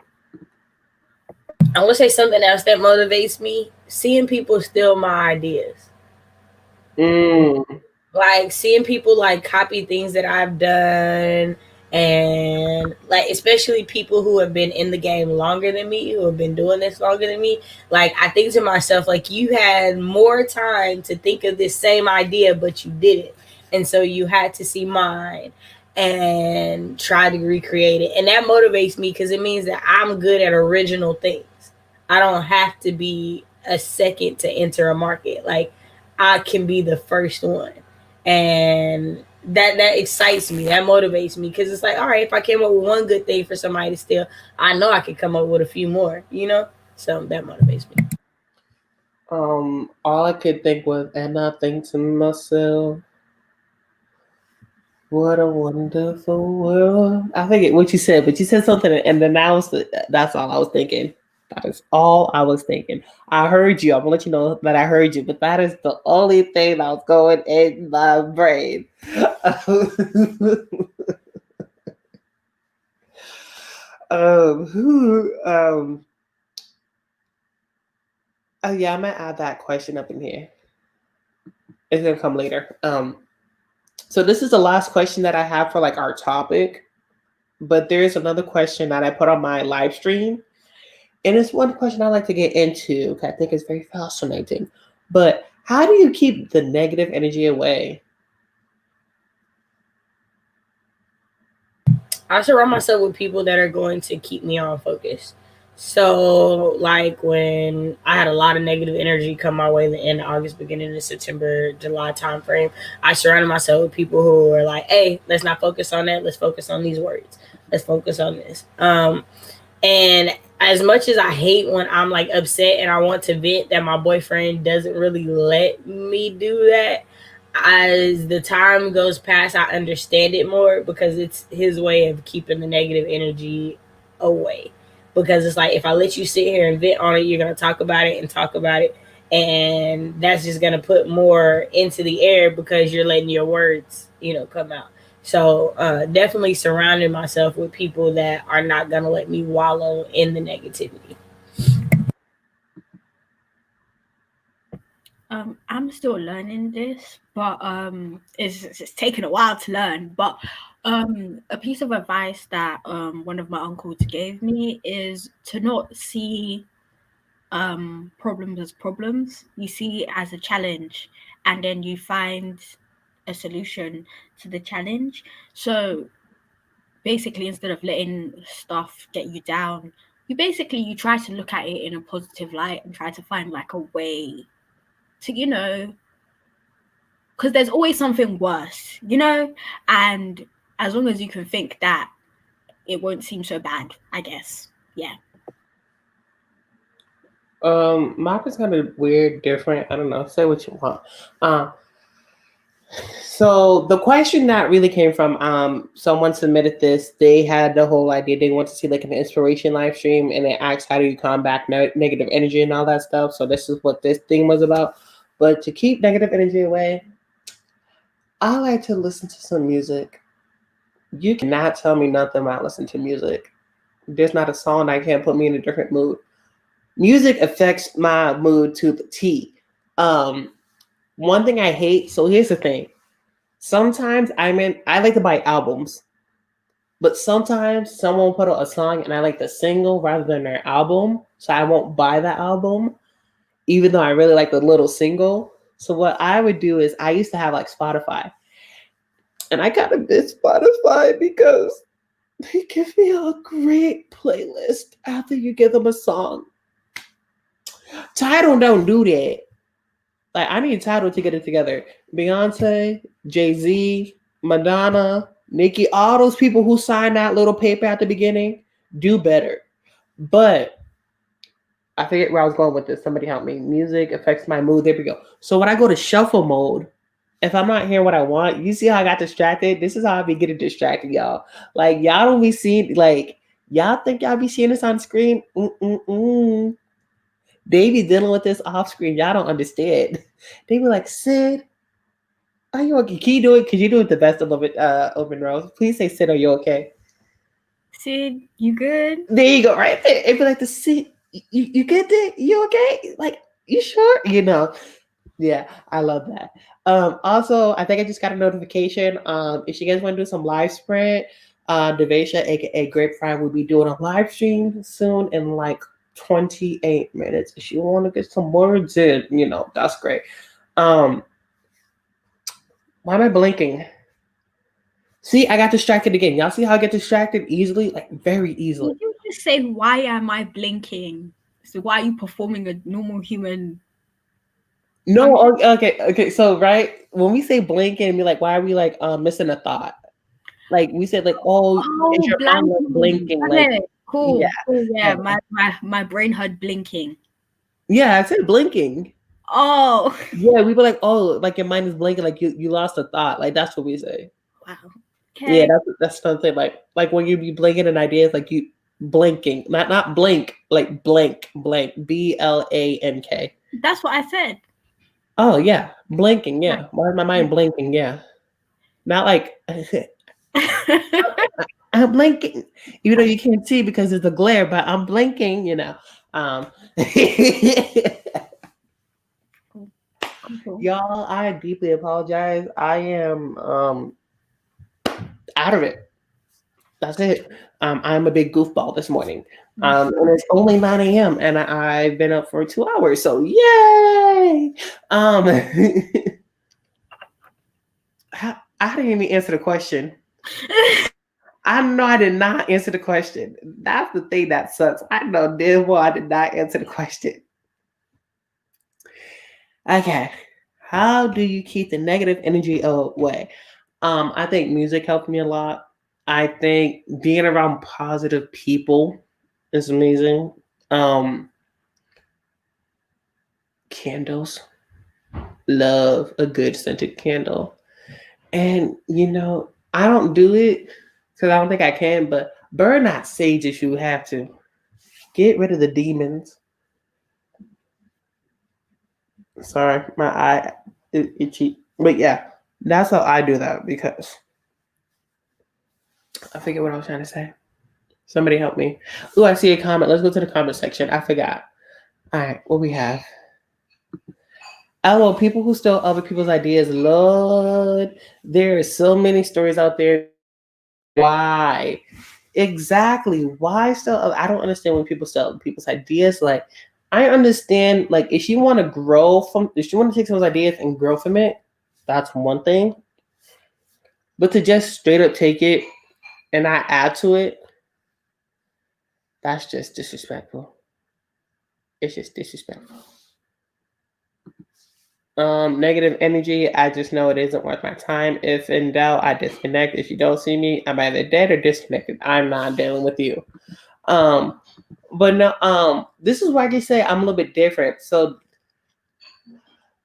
I want to say something else that motivates me: seeing people steal my ideas. Like seeing people like copy things that I've done, and like especially people who have been in the game longer than me, who have been doing this longer than me. Like I think to myself, like, you had more time to think of this same idea, but you didn't, and so you had to see mine and try to recreate it, and that motivates me because it means that I'm good at original things. I don't have to be a second to enter a market. Like I can be the first one. And that excites me. That motivates me because it's like, all right, if I came up with one good thing for somebody to steal, I know I could come up with a few more, So that motivates me. All I could think was, and I think to myself, what a wonderful world. I forget what you said, but you said something, and then that's all I was thinking. That is all I was thinking. I heard you. I'm gonna let you know that I heard you, but that is the only thing that was going in my brain. Oh yeah, I'm gonna add that question up in here. It's gonna come later. So this is the last question that I have for like our topic, but there's another question that I put on my live stream. And it's one question I like to get into because I think it's very fascinating. But how do you keep the negative energy away? I surround myself with people that are going to keep me on focus. So, like when I had a lot of negative energy come my way in the end of August, beginning of September, July timeframe, I surrounded myself with people who were like, "Hey, let's not focus on that. Let's focus on these words. Let's focus on this." And as much as I hate when I'm like upset and I want to vent, that my boyfriend doesn't really let me do that. As the time goes past, I understand it more because it's his way of keeping the negative energy away. Because it's like, if I let you sit here and vent on it, you're going to talk about it and talk about it. And that's just going to put more into the air because you're letting your words, come out. So definitely surrounding myself with people that are not going to let me wallow in the negativity. I'm still learning this, but it's taken a while to learn. But a piece of advice that one of my uncles gave me is to not see problems as problems. You see it as a challenge, and then you find a solution to the challenge. So basically, instead of letting stuff get you down, you try to look at it in a positive light and try to find like a way to, because there's always something worse, and as long as you can think that, it won't seem so bad, I guess. Yeah. Mine is kind of weird, different. I don't know. Say what you want. So the question that really came from someone submitted this. They had the whole idea they want to see like an inspiration live stream, and they asked how do you combat negative energy and all that stuff. So this is what this thing was about. But to keep negative energy away, I like to listen to some music. You cannot tell me nothing about listening to music. There's not a song that can't put me in a different mood. Music affects my mood to the T. One thing I hate. So here's the thing. Sometimes I like to buy albums, but sometimes someone put out a song and I like the single rather than their album, so I won't buy the album, even though I really like the little single. So what I would do is I used to have like Spotify, and I kind of miss Spotify because they give me a great playlist after you give them a song. Tidal don't do that. Like I need Tidal to get it together. Beyonce, Jay-Z, Madonna, Nicki, all those people who signed that little paper at the beginning do better. But I forget where I was going with this. Somebody help me. Music affects my mood. There we go. So when I go to shuffle mode, if I'm not hearing what I want, you see how I got distracted? This is how I be getting distracted, y'all. Like y'all don't be seeing, like y'all think y'all be seeing this on screen. They be dealing with this off screen. Y'all don't understand. They be like, Sid, are you okay? Can you do it? Could you do it the best of open rows? Please say, Sid, are you okay? Sid, you good? There you go, right there. It'd be like the Sid, you get it? You okay? Like, you sure? You know. Yeah, I love that. Also, I think I just got a notification. If you guys want to do some live sprint, Devasia, aka Grapevine, will be doing a live stream soon in like 28 minutes. If you want to get some words in, that's great. Why am I blinking? See, I got distracted again. Y'all see how I get distracted easily? Like very easily. Did you just say, why am I blinking? So why are you performing a normal human? No, okay. So right when we say blinking, be like, why are we like missing a thought? Like we said, like, is your mind like blinking? Okay, Like, cool. yeah, Cool, yeah. My brain heard blinking. yeah, I said blinking. Oh, Yeah, we were like, oh, like your mind is blinking, like you lost a thought. Like that's what we say. wow. Yeah, Okay. that's something like when you be blinking an idea, it's like you blinking, not blink, like blank, BLANK. That's what I said. Oh yeah, blinking. Yeah, why is my mind blinking? Yeah, not like I'm blinking, even though you can't see because it's a glare, but I'm blinking. Cool. Y'all, I deeply apologize. I am out of it. That's it. I'm a big goofball this morning. And it's only 9 a.m. and I've been up for 2 hours. So yay! I didn't even answer the question. I know I did not answer the question. That's the thing that sucks. I know damn well I did not answer the question. Okay. How do you keep the negative energy away? I think music helped me a lot. I think being around positive people is amazing. Candles. Love a good scented candle. And I don't do it because I don't think I can, but burn that sage if you have to. Get rid of the demons. Sorry, my eye is itchy. But yeah, that's how I do that because I forget what I was trying to say. Somebody help me. Oh, I see a comment. Let's go to the comment section. I forgot. All right, what we have. Oh, people who steal other people's ideas. Lord, there are so many stories out there. Why? Exactly. Why steal? I don't understand when people steal people's ideas. Like, I understand, like, if you want to take someone's ideas and grow from it, that's one thing. But to just straight up take it and not add to it, that's just disrespectful. It's just disrespectful. Negative energy, I just know it isn't worth my time. If in doubt, I disconnect. If you don't see me, I'm either dead or disconnected. I'm not dealing with you. But no, this is why I just say I'm a little bit different. So,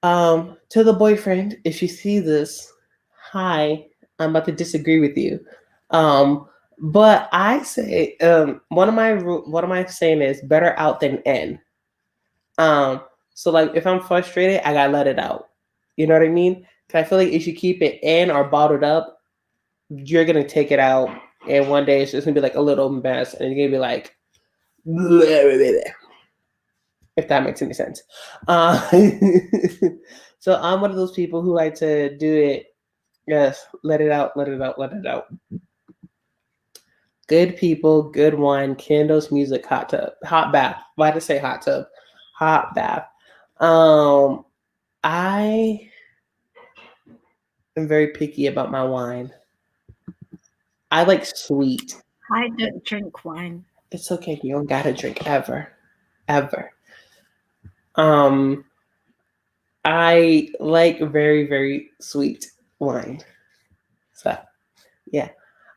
to the boyfriend, if you see this, hi, I'm about to disagree with you. But I say, one of my saying is better out than in. So like if I'm frustrated, I gotta let it out. You know what I mean? Cause I feel like if you keep it in or bottled up, you're gonna take it out, and one day it's just gonna be like a little mess, and you're gonna be like, if that makes any sense. So I'm one of those people who like to do it. Yes, let it out, let it out, let it out. Good people, good wine, candles, music, hot tub, hot bath. Why did I say hot tub? Hot bath. Um, I am very picky about my wine. I like sweet. I don't drink wine. It's okay. You don't gotta drink ever, ever. Um, I like very, very sweet wine. So yeah.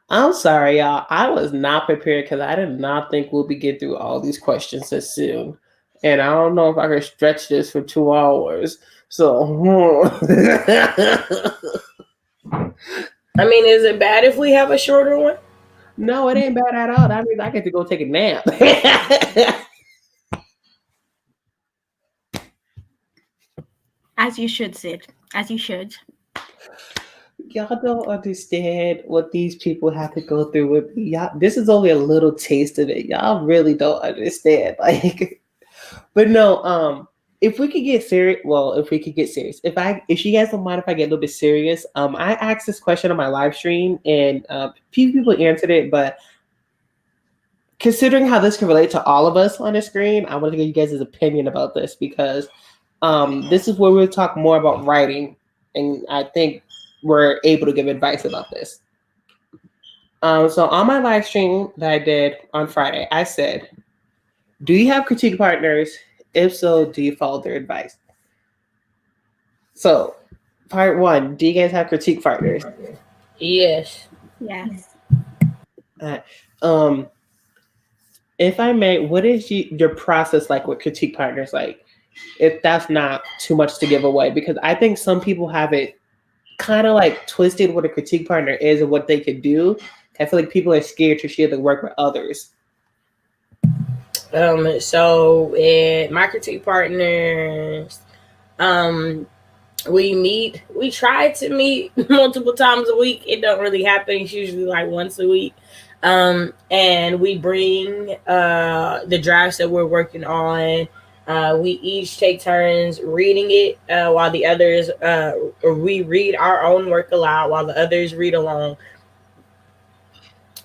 I'm sorry, y'all. I was not prepared because I did not think we'll be getting through all these questions this soon. And I don't know if I can stretch this for 2 hours. So I mean, is it bad if we have a shorter one? no, it ain't bad at all. That means I get to go take a nap. As you should, Sid. As you should. Y'all don't understand what these people have to go through with me. Y'all, this is only a little taste of it. Y'all really don't understand. Like, but no, if we could get serious, well, if we could get serious, if you guys don't mind if I get a little bit serious, I asked this question on my live stream and few people answered it, but considering how this can relate to all of us on the screen, I want to get you guys' opinion about this because this is where we'll talk more about writing, and I think we're able to give advice about this. So on my live stream that I did on Friday, I said, do you have critique partners? If so, do you follow their advice? So, part one, do you guys have critique partners? Yes. Yes. If I may, what is your process like with critique partners? Like, if that's not too much to give away, because I think some people have it kind of like twisted what a critique partner is and what they could do. I feel like people are scared to share the work with others. So my critique partners, we try to meet multiple times a week. It don't really happen. It's usually like once a week. And we bring the drafts that we're working on. We each take turns reading it while the others, we read our own work aloud while the others read along.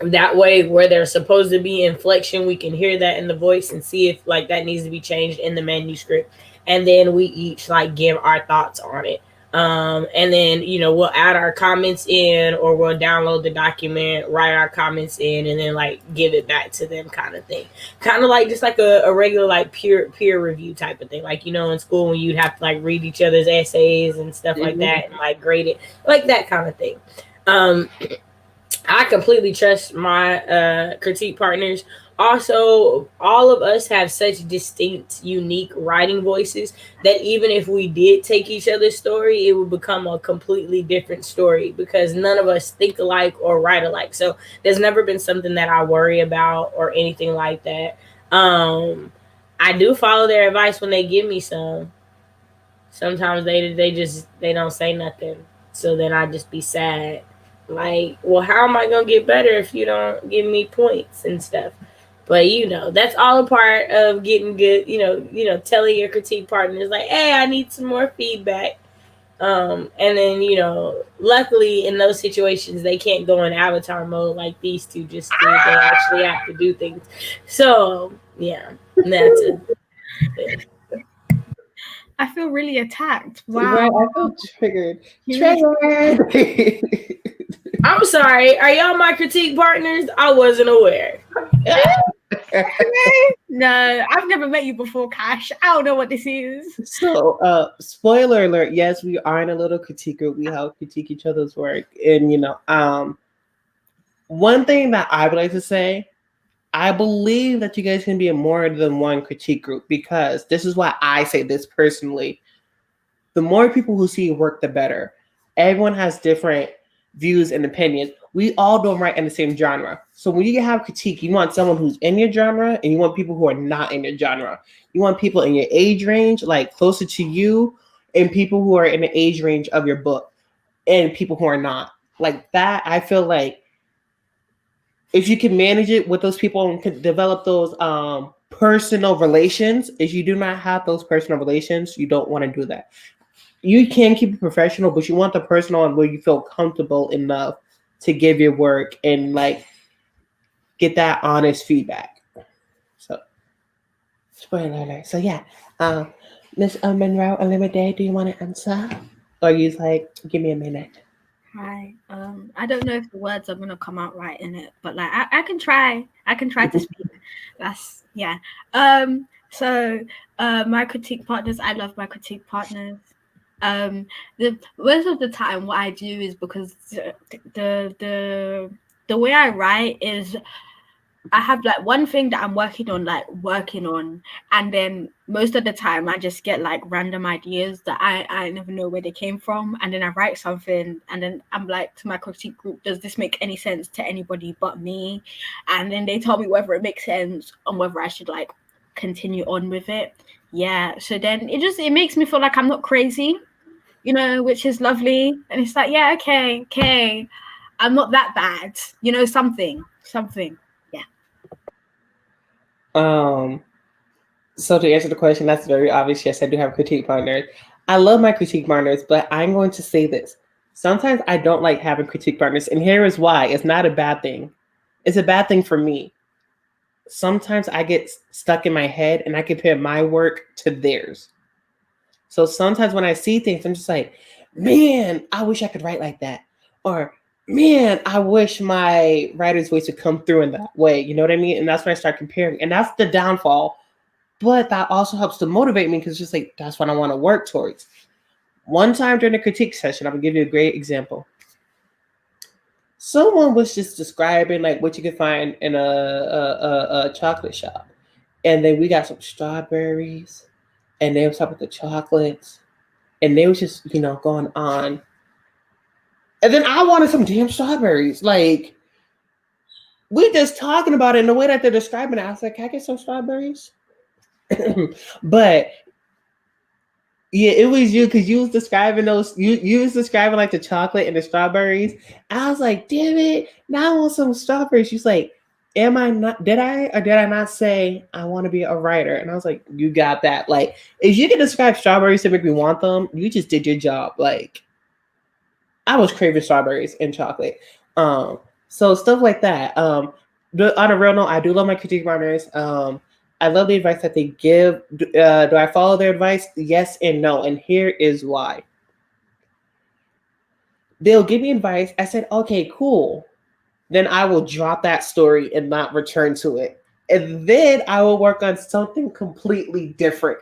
That way, where there's supposed to be inflection, we can hear that in the voice and see if like that needs to be changed in the manuscript. And then we each like give our thoughts on it. And then, we'll add our comments in, or we'll download the document, write our comments in, and then like give it back to them, kind of thing. Kind of like just like a regular like peer review type of thing. Like, in school when you'd have to like read each other's essays and stuff like that and like grade it, like that kind of thing. I completely trust my critique partners. Also, all of us have such distinct, unique writing voices that even if we did take each other's story, it would become a completely different story because none of us think alike or write alike. So there's never been something that I worry about or anything like that. I do follow their advice when they give me some. Sometimes they don't say nothing. So then I just be sad. Like, well, how am I going to get better if you don't give me points and stuff? But, that's all a part of getting good, telling your critique partners, like, hey, I need some more feedback. And then, luckily in those situations, they can't go in avatar mode like these two just did. They actually have to do things. So, yeah, that's it. I feel really attacked. Wow. Right, I feel triggered. Triggered. I'm sorry. Are y'all my critique partners? I wasn't aware. No, I've never met you before, Cash. I don't know what this is. So, spoiler alert. Yes, we are in a little critique group. We help critique each other's work. And, one thing that I would like to say, I believe that you guys can be in more than one critique group because this is why I say this personally. The more people who see your work, the better. Everyone has different views and opinions. We all don't write in the same genre. So when you have critique, you want someone who's in your genre and you want people who are not in your genre. You want people in your age range, like closer to you, and people who are in the age range of your book and people who are not. Like that, I feel like if you can manage it with those people and can develop those personal relations, if you do not have those personal relations, you don't want to do that. you can keep it professional, but you want the personal one where you feel comfortable enough to give your work and like get that honest feedback. So spoiler alert. So yeah, um, Miss Monroe Unlimited, do you want to answer? Or you like, give me a minute. Hi. I don't know if the words are gonna come out right in it, but like I can try. I can try to speak. That's yeah. So my critique partners, I love my critique partners. The most of the time what I do is because the way I write is I have like one thing that I'm working on, and then most of the time I just get like random ideas that I never know where they came from, and then I write something, and then I'm like to my critique group, does this make any sense to anybody but me? And then they tell me whether it makes sense and whether I should like continue on with it. Yeah. So then it makes me feel like I'm not crazy, which is lovely. And it's like, yeah, okay, I'm not that bad, something. Yeah. Um, so to answer the question, that's very obvious. Yes, I do have critique partners. I love my critique partners, but I'm going to say this. Sometimes I don't like having critique partners, and here is why. It's not a bad thing. It's a bad thing for me. Sometimes I get stuck in my head and I compare my work to theirs. So sometimes when I see things, I'm just like, man, I wish I could write like that. Or, man, I wish my writer's voice would come through in that way. You know what I mean? And that's when I start comparing. And that's the downfall. But that also helps to motivate me because it's just like, that's what I want to work towards. One time during a critique session, I'm going to give you a great example. Someone was just describing like what you could find in a chocolate shop. And then we got some strawberries and they was talking about the chocolates and they was just, going on. And then I wanted some damn strawberries. Like, we just talking about it in the way that they're describing it. I was like, can I get some strawberries? But yeah, it was you because you was describing those. You was describing like the chocolate and the strawberries. I was like, damn it! Now I want some strawberries. She's like, am I not? Did I or did I not say I want to be a writer? And I was like, you got that. Like, if you can describe strawberries to make me want them, you just did your job. Like, I was craving strawberries and chocolate. So stuff like that. On a real note, I do love my critique partners. I love the advice that they give. Do I follow their advice? Yes and no. And here is why. They'll give me advice. I said, okay, cool. Then I will drop that story and not return to it. And then I will work on something completely different.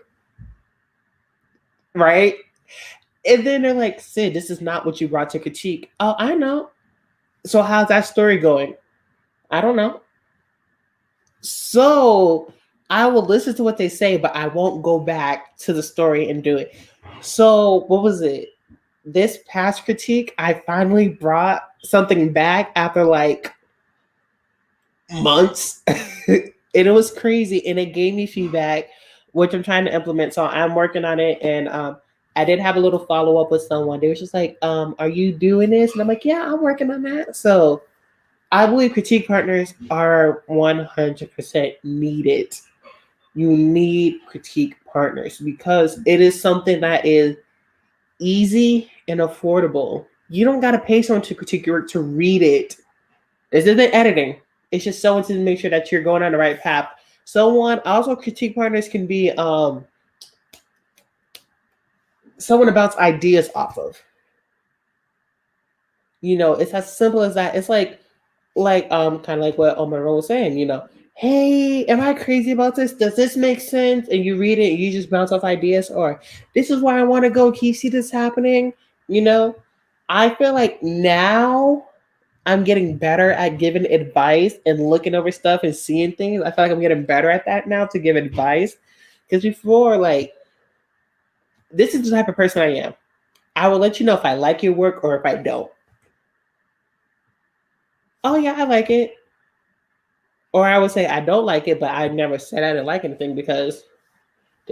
Right? And then they're like, Sid, this is not what you brought to critique. Oh, I know. So how's that story going? I don't know. So I will listen to what they say, but I won't go back to the story and do it. So what was it? This past critique, I finally brought something back after like months. And it was crazy. And it gave me feedback, which I'm trying to implement. So I'm working on it. And I did have a little follow up with someone. They was just like, are you doing this? And I'm like, yeah, I'm working on that. So I believe critique partners are 100% needed. You need critique partners because it is something that is easy and affordable. You don't got to pay someone to critique your work to read it. This isn't editing. It's just someone to make sure that you're going on the right path. Someone, also critique partners can be someone to bounce ideas off of. It's as simple as that. It's like kind of like what Omar was saying, hey, am I crazy about this? Does this make sense? And you read it and you just bounce off ideas, or this is where I want to go. Can you see this happening? I feel like now I'm getting better at giving advice and looking over stuff and seeing things. I feel like I'm getting better at that now to give advice. Because before, like, this is the type of person I am. I will let you know if I like your work or if I don't. Oh yeah, I like it. Or I would say I don't like it, but I never said I didn't like anything because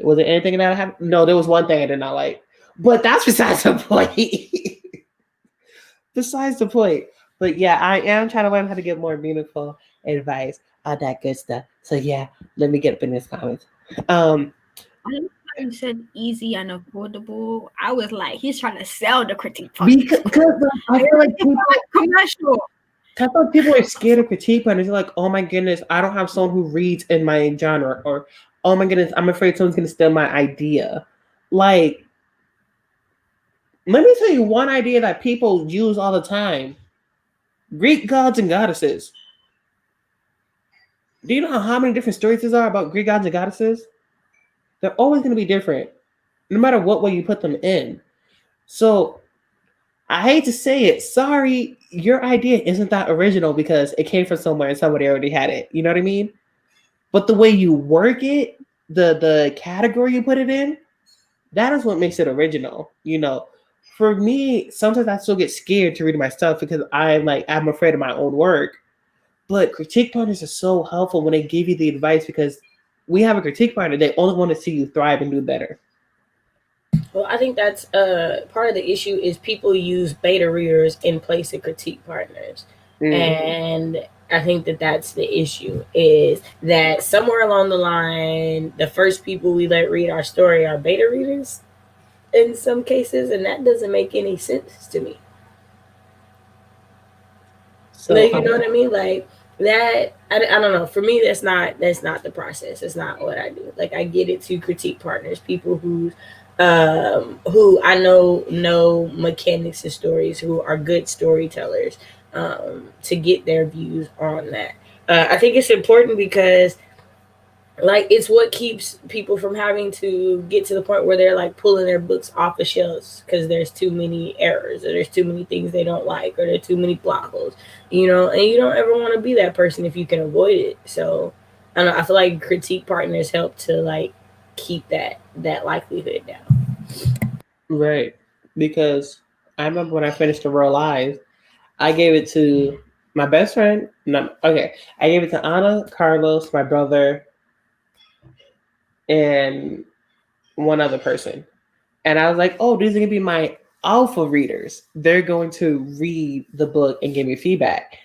was there anything that I have? No, there was one thing I did not like. But that's besides the point. Besides the point. But yeah, I am trying to learn how to get more meaningful advice, all that good stuff. So yeah, let me get up in this comments. I don't know you said easy and affordable, I was like, he's trying to sell the critique partners. Because I feel like people, commercial. I thought people are scared of critique partners. They're like, oh my goodness, I don't have someone who reads in my genre, or oh my goodness, I'm afraid someone's gonna steal my idea. Like, let me tell you one idea that people use all the time: Greek gods and goddesses. Do you know how many different stories there are about Greek gods and goddesses? They're always going to be different, no matter what way you put them in. So I hate to say it. Sorry, your idea isn't that original because it came from somewhere and somebody already had it. You know what I mean? But the way you work it, the category you put it in, that is what makes it original. You know, for me, sometimes I still get scared to read my stuff because I'm afraid of my own work. But critique partners are so helpful when they give you the advice because we have a critique partner. They only want to see you thrive and do better. Well, I think that's part of the issue is people use beta readers in place of critique partners. And I think that that's the issue is that somewhere along the line, the first people we let read our story are beta readers in some cases, and that doesn't make any sense to me. So like, you know what I mean? Like that, I don't know. For me, that's not the process. It's not what I do. Like I get it to critique partners, people who I know mechanics and stories, who are good storytellers, to get their views on that. I think it's important because like it's what keeps people from having to get to the point where they're like pulling their books off the shelves because there's too many errors or there's too many things they don't like or there's too many plot holes, you know, and you don't ever want to be that person if you can avoid it. So I don't know, I feel like critique partners help to like keep that likelihood down. Right. Because I remember when I finished The Royal Eyes, I gave it to my best friend. No, okay. I gave it to Anna, Carlos, my brother, and one other person. And I was like, oh, these are going to be my alpha readers. They're going to read the book and give me feedback.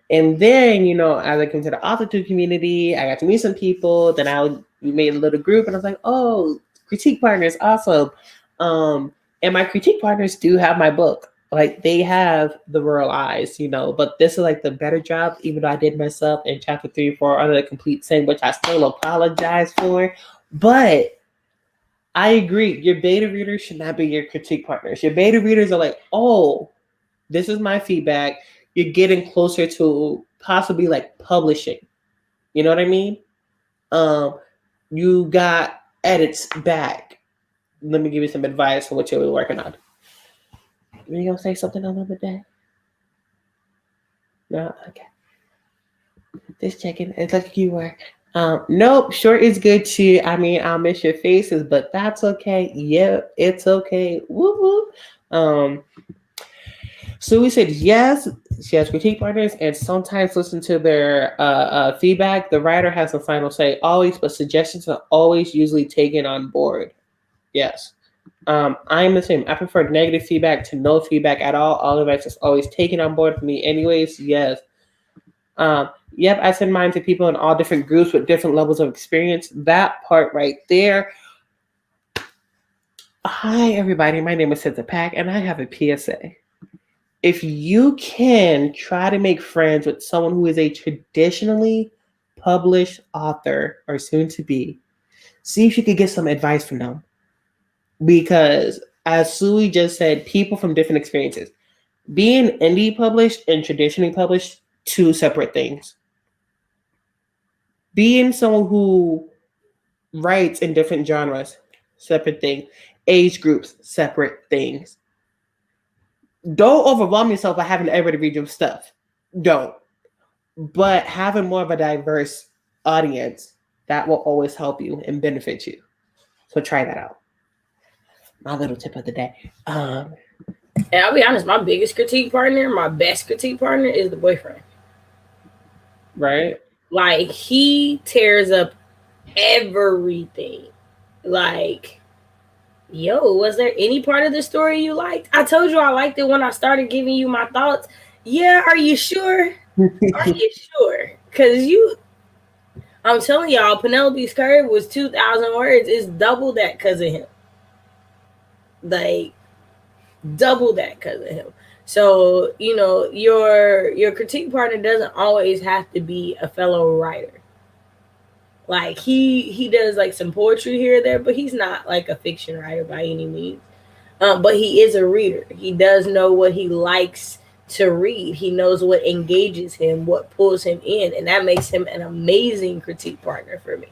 And then, you know, as I came to the author community, I got to meet some people. Then we made a little group, and I was like, oh, critique partners, awesome. And my critique partners do have my book. Like they have The Royal Eyes, you know, but this is like the better job, even though I did mess up in chapter 3 or 4 under the complete sin, which I still apologize for. But I agree. Your beta readers should not be your critique partners. Your beta readers are like, oh, this is my feedback. You're getting closer to possibly like publishing. You know what I mean? You got edits back. Let me give you some advice on what you'll be working on. Are you gonna say something on the other day? No, okay. Just checking. It's like you were. Nope, sure is good too. I mean, I'll miss your faces, but that's okay. Yep, it's okay. Woo woo. So we said yes, she has critique partners and sometimes listen to their feedback. The writer has the final say always, but suggestions are always usually taken on board. Yes. I'm the same. I prefer negative feedback to no feedback at all. All advice is always taken on board for me anyways. Yes. Yep, I send mine to people in all different groups with different levels of experience. That part right there. Hi, everybody. My name is Santa Pack, and I have a PSA. If you can try to make friends with someone who is a traditionally published author or soon to be, see if you could get some advice from them. Because as Sui just said, people from different experiences. Being indie published and traditionally published, two separate things. Being someone who writes in different genres, separate thing. Age groups, separate things. Don't overwhelm yourself by having everybody read your stuff. Don't. But having more of a diverse audience, that will always help you and benefit you. So try that out. My little tip of the day. And I'll be honest, my biggest critique partner, my best critique partner is the boyfriend. Right? Like he tears up everything. Like, yo, was there any part of the story you liked? I told you I liked it when I started giving you my thoughts. Yeah, are you sure? Are you sure? Because I'm telling y'all, Penelope's Curve was 2,000 words. It's double that because of him. Like, double that because of him. So, your critique partner doesn't always have to be a fellow writer. Like, he does like some poetry here or there, but he's not like a fiction writer by any means. But he is a reader. He does know what he likes to read. He knows what engages him, what pulls him in, and that makes him an amazing critique partner for me.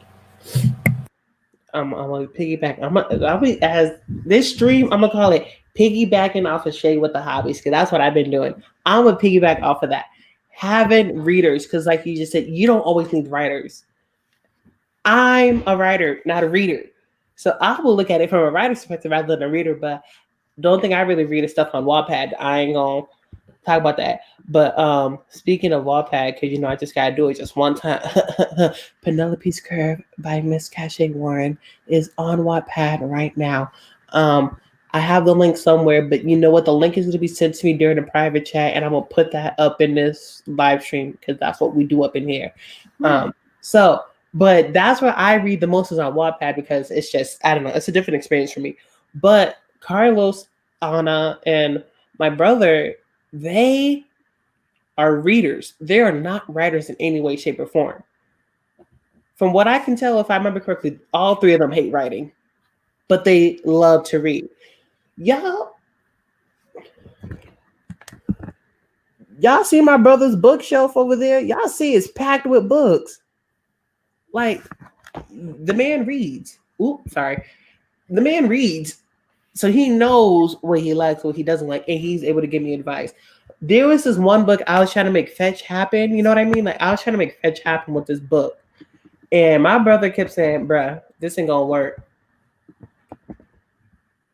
I'm gonna piggyback. I'll be as this stream. I'm gonna call it piggybacking off of Shay with the hobbies because that's what I've been doing. I'm gonna piggyback off of that. Having readers because, like you just said, you don't always need writers. I'm a writer, not a reader, so I will look at it from a writer's perspective rather than a reader. But the only thing I really read is stuff on Wattpad. I ain't gonna talk about that. But speaking of Wattpad, because I just gotta do it just one time. Penelope's Curve by Miss Cache Warren is on Wattpad right now. I have the link somewhere, but you know what? The link is going to be sent to me during the private chat, and I'm gonna put that up in this live stream because that's what we do up in here. But that's where I read the most is on Wattpad because it's just, I don't know, it's a different experience for me. But Carlos, Anna, and my brother, they are readers. They are not writers in any way, shape, or form. From what I can tell, if I remember correctly, all three of them hate writing, but they love to read. Y'all see my brother's bookshelf over there? Y'all see it's packed with books. Like, the man reads. The man reads. So he knows what he likes, what he doesn't like, and he's able to give me advice. There was this one book I was trying to make fetch happen. You know what I mean? Like, I was trying to make fetch happen with this book. And my brother kept saying, bruh, this ain't gonna work.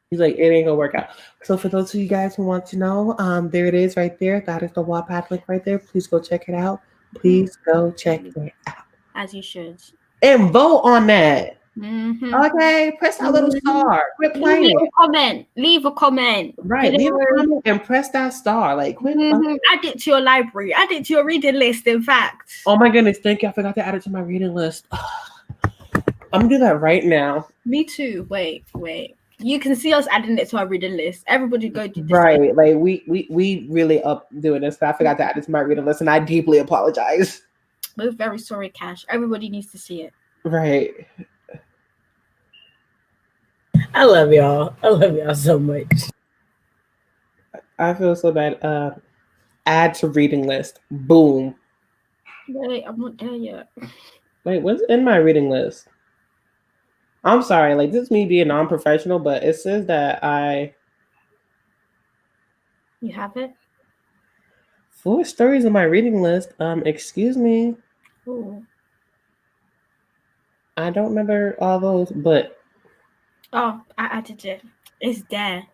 He's like, it ain't gonna work out. So for those of you guys who want to know, there it is right there. That is the Wattpad link right there. Please go check it out. Please go check it out. As you should. And vote on that. Mm-hmm. Okay, press that little star. Quit playing. Leave a comment. Right, leave a comment and press that star. Like, quit. Add it to your library. Add it to your reading list. In fact. Oh my goodness! Thank you. I forgot to add it to my reading list. I'm gonna do that right now. Me too. Wait. You can see us adding it to our reading list. Everybody go do this. Right, like we really up doing this. But I forgot to add it to my reading list, and I deeply apologize. We're very sorry, Cash. Everybody needs to see it. Right. I love y'all. I love y'all so much. I feel so bad. Add to reading list. Boom. Wait, I'm not there yet. Wait, what's in my reading list? I'm sorry, like this is me being non-professional, but it says that You have it? 4 stories in my reading list. Excuse me. Ooh. I don't remember all those, but I added it. It's there.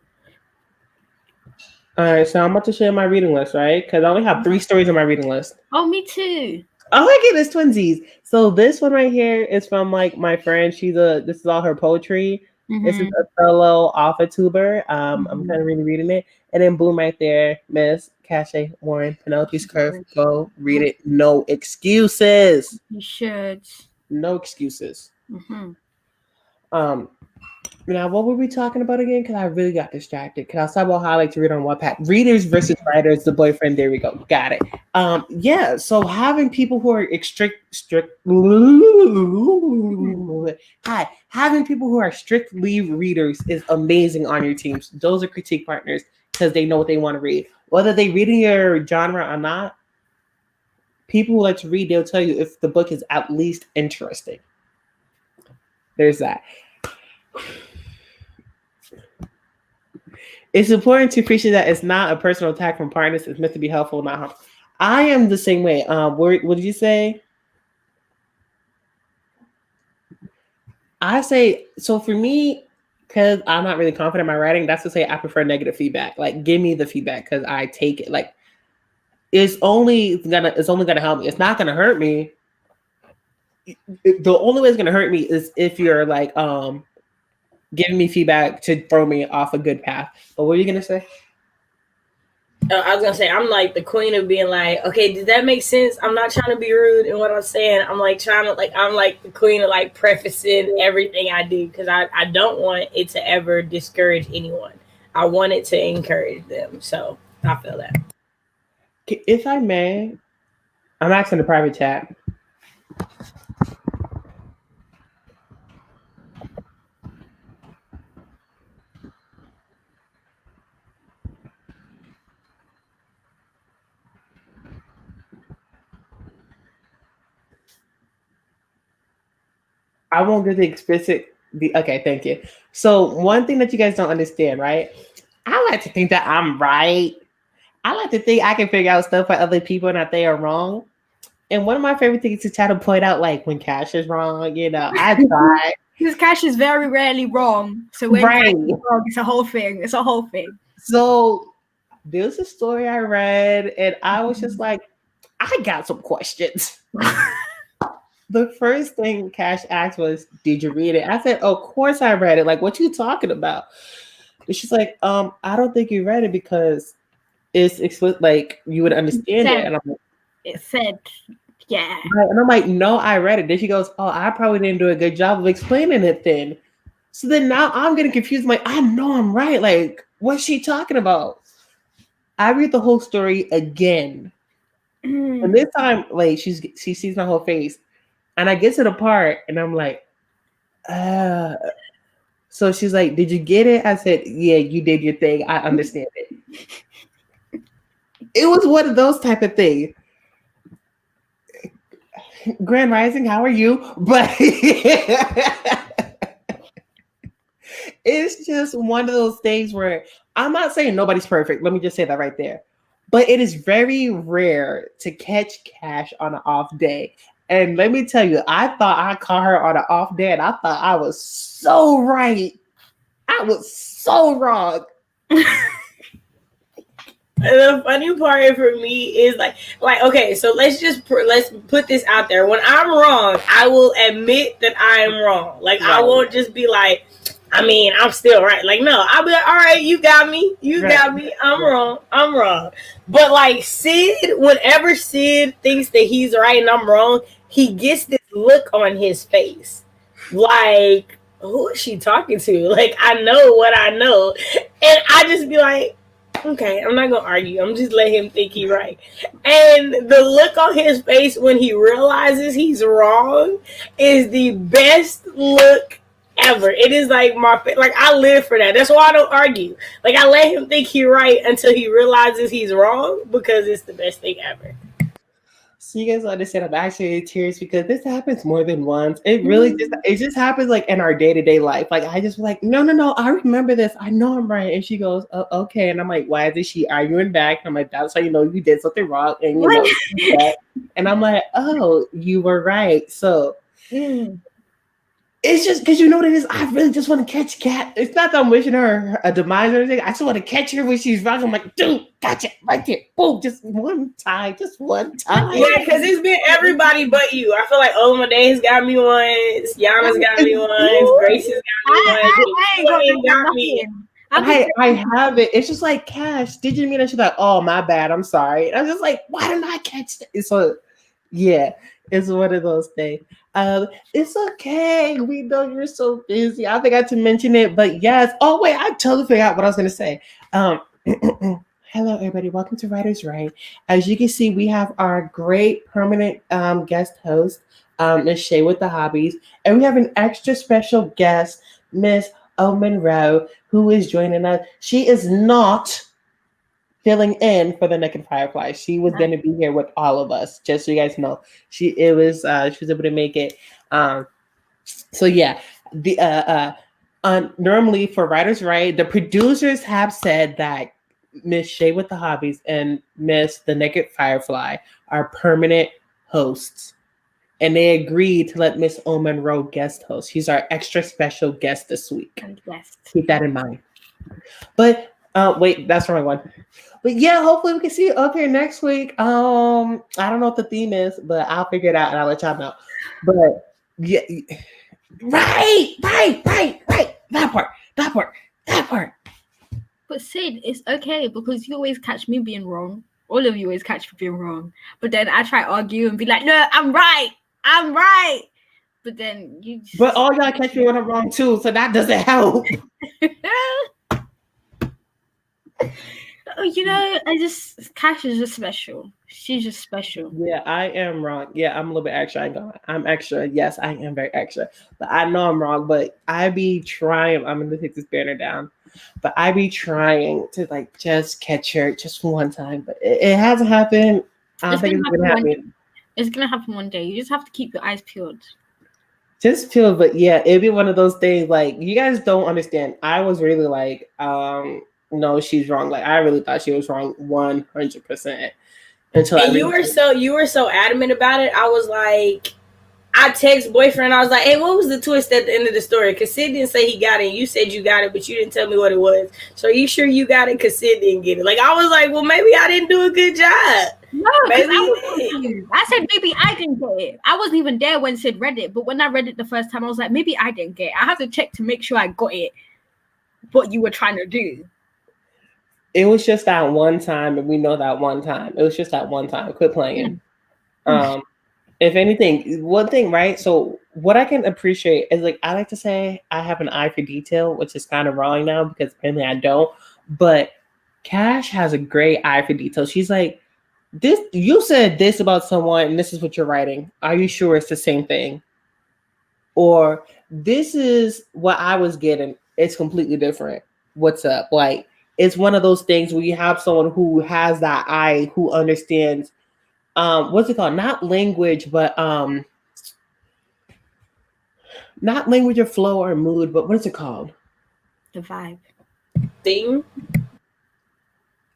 All right, so I'm about to share my reading list, right? Because I only have 3 stories on my reading list. Oh, me too. Oh my goodness, twinsies. So this one right here is from like my friend. This is all her poetry. Mm-hmm. This is a solo author tuber. I'm kind of really reading it. And then boom right there, Miss Cache Warren, Penelope's Curve. Go read it. No excuses. You should. No excuses. Mm-hmm. Now, what were we talking about again? Because I really got distracted. Because I was talking about how I like to read on Wattpad. Readers versus writers, the boyfriend. There we go. Got it. Yeah. So having people who are having people who are strictly readers is amazing on your teams. Those are critique partners because they know what they want to read. Whether they read in your genre or not, people who like to read, they'll tell you if the book is at least interesting. There's that. It's important to appreciate that it's not a personal attack from partners. It's meant to be helpful, not harmful. I am the same way. What did you say? I say, so for me, because I'm not really confident in my writing, that's to say I prefer negative feedback. Like, give me the feedback because I take it. Like, it's only gonna help me. It's not gonna hurt me. The only way it's gonna hurt me is if you're like giving me feedback to throw me off a good path. But what are you gonna say? I was gonna say I'm like the queen of being like, okay, did that make sense? I'm not trying to be rude in what I'm saying. I'm like trying to I'm like the queen of like prefacing everything I do because I don't want it to ever discourage anyone. I want it to encourage them. So I feel that. If I may, I'm asking the private chat. I won't get the explicit. Okay, thank you. So one thing that you guys don't understand, right? I like to think that I'm right. I like to think I can figure out stuff for other people and that they are wrong. And one of my favorite things is to try to point out, like when Cash is wrong. I try. Because Cash is very rarely wrong. So when Cash Right. is wrong, it's a whole thing. It's a whole thing. So there's a story I read, and I was just like, I got some questions. The first thing Cash asked was, "Did you read it?" I said, "Of course I read it. Like, what you talking about?" And she's like, I don't think you read it because it's explicit. Like, you would understand it." And I'm like, It said, yeah. right. And I'm like, "No, I read it." Then she goes, "Oh, I probably didn't do a good job of explaining it then." So then now I'm getting confused. I'm like, I know I'm right. Like, what's she talking about? I read the whole story again. And this time, like, she sees my whole face. And I get to the part and I'm like, so she's like, "Did you get it?" I said, "Yeah, you did your thing. I understand it." It was one of those type of things. Grand Rising, how are you? But it's just one of those things where I'm not saying nobody's perfect. Let me just say that right there. But it is very rare to catch Cash on an off day. And let me tell you, I thought I caught her on an off day and I thought I was so right. I was so wrong. The funny part for me is like okay, so let's put this out there. When I'm wrong, I will admit that I am wrong. Like right. I won't just be like, I mean, I'm still right. Like no, I'll be like, all right, you got me, got me. I'm wrong. But like Sid, whenever Sid thinks that he's right and I'm wrong, he gets this look on his face, like, who is she talking to? Like I know what I know, and I just be like, okay, I'm not gonna argue. I'm just let him think he's right. And the look on his face when he realizes he's wrong is the best look ever. It is like like I live for that. That's why I don't argue. Like I let him think he's right until he realizes he's wrong because it's the best thing ever. So you guys understand I'm actually in tears because this happens more than once. It really just happens like in our day-to-day life. Like I just like, no, I remember this. I know I'm right. And she goes, "Oh, okay." And I'm like, why is she arguing back? And I'm like, that's how you know you did something wrong. And you know that. And I'm like, oh, you were right. So it's just because you know what it is. I really just want to catch Cat. It's not that I'm wishing her a demise or anything. I just want to catch her when she's wrong. I'm like, dude, gotcha, right there. Boom, just one time. Yeah, because it's been everybody but you. I feel like Omade's got me once, Yana's got me once, Grace has got me once. I have it. It's just like, Cash, did you mean that? She's like, oh, my bad. I'm sorry. And I was just like, why didn't I catch that? So, yeah, it's one of those things. It's okay. We know you're so busy. I forgot to mention it, but yes. Oh, wait, I totally forgot what I was going to say. Hello, everybody. Welcome to Writers Right. As you can see, we have our great permanent guest host, Miss Shay with the Hobbies, and we have an extra special guest, Miss O. Monroe, who is joining us. She is not filling in for the Naked Firefly. She was going to be here with all of us, just so you guys know. She was able to make it. So yeah, normally for Writers Right, the producers have said that Miss Shay with the Hobbies and Miss the Naked Firefly are permanent hosts. And they agreed to let Miss O. Monroe guest host. She's our extra special guest this week. Yes. Keep that in mind. But wait, that's the wrong one. But yeah, hopefully we can see you up here next week. I don't know what the theme is, but I'll figure it out and I'll let y'all know. But yeah, right. That part. But Sid, it's okay because you always catch me being wrong. All of you always catch me being wrong. But then I try to argue and be like, no, I'm right. I'm right. But then you just... But all y'all catch me when I'm wrong too, so that doesn't help. You know, Cash is just special. She's just special. Yeah, I am wrong. Yeah, I'm a little bit extra. I ain't gonna lie. I'm extra. Yes, I am very extra. But I know I'm wrong. But I be trying. I'm gonna take this banner down. But I be trying to like just catch her just one time. But it hasn't happened. I don't think it's gonna happen. It's gonna happen one day. You just have to keep your eyes peeled. Just feel, but yeah, it'd be one of those things like you guys don't understand. I was really like, no, she's wrong. Like I really thought she was wrong 100%. Until and you were so adamant about it. I was like, I text boyfriend. I was like, hey, what was the twist at the end of the story? Because Sid didn't say he got it. You said you got it, but you didn't tell me what it was. So are you sure you got it? Because Sid didn't get it. Like I was like, well, maybe I didn't do a good job. No, because I said maybe I didn't get it. I wasn't even there when Sid read it, but when I read it the first time, I was like, maybe I didn't get it. I have to check to make sure I got it. What you were trying to do. It was just that one time, and we know that one time. It was just that one time. Quit playing. If anything, one thing, right? So what I can appreciate is like I like to say I have an eye for detail, which is kind of wrong now because apparently I don't. But Cash has a great eye for detail. She's like, this you said this about someone, and this is what you're writing. Are you sure it's the same thing? Or this is what I was getting. It's completely different. What's up? Like it's one of those things where you have someone who has that eye, who understands what's it called? Not language, but not language or flow or mood, but what is it called? The vibe. Theme?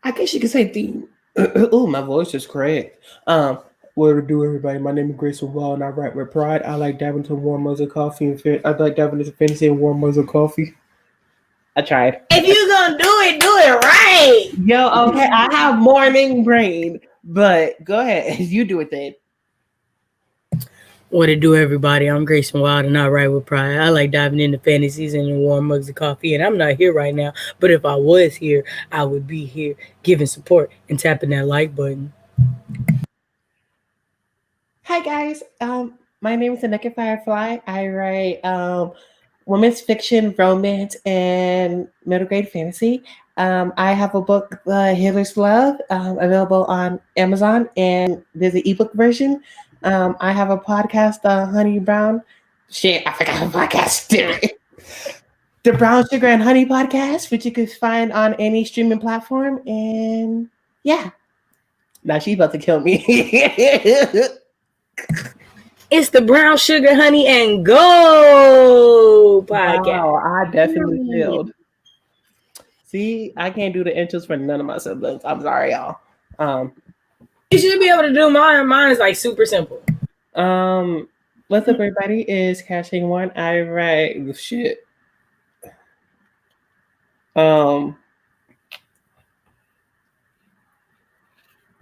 I guess you could say theme. Oh, my voice is cracked. What to do, everybody? My name is Grayson Wall, and I write with pride. I like diving into warm mugs of coffee and I like diving into fantasy and warm mugs of coffee. I tried. If you gonna do it right. Yo, okay, I have morning brain, but go ahead, you do it then. What to do, everybody? I'm Grayson Wild, and I write with pride. I like diving into fantasies and warm mugs of coffee, and I'm not here right now. But if I was here, I would be here giving support and tapping that like button. Hi guys, my name is Naked Firefly. I write women's fiction, romance, and middle grade fantasy. I have a book, Healer's Love, available on Amazon, and there's an ebook version. I have a podcast, Honey Brown. Shit, I forgot the podcast. The Brown Sugar and Honey podcast, which you can find on any streaming platform. And yeah, now she's about to kill me. It's the Brown Sugar, Honey, and Go podcast. Wow, I definitely failed. See, I can't do the intros for none of my siblings. I'm sorry, y'all. You should be able to do mine. Mine is like super simple. What's up, everybody? Is Cashing One. I write shit.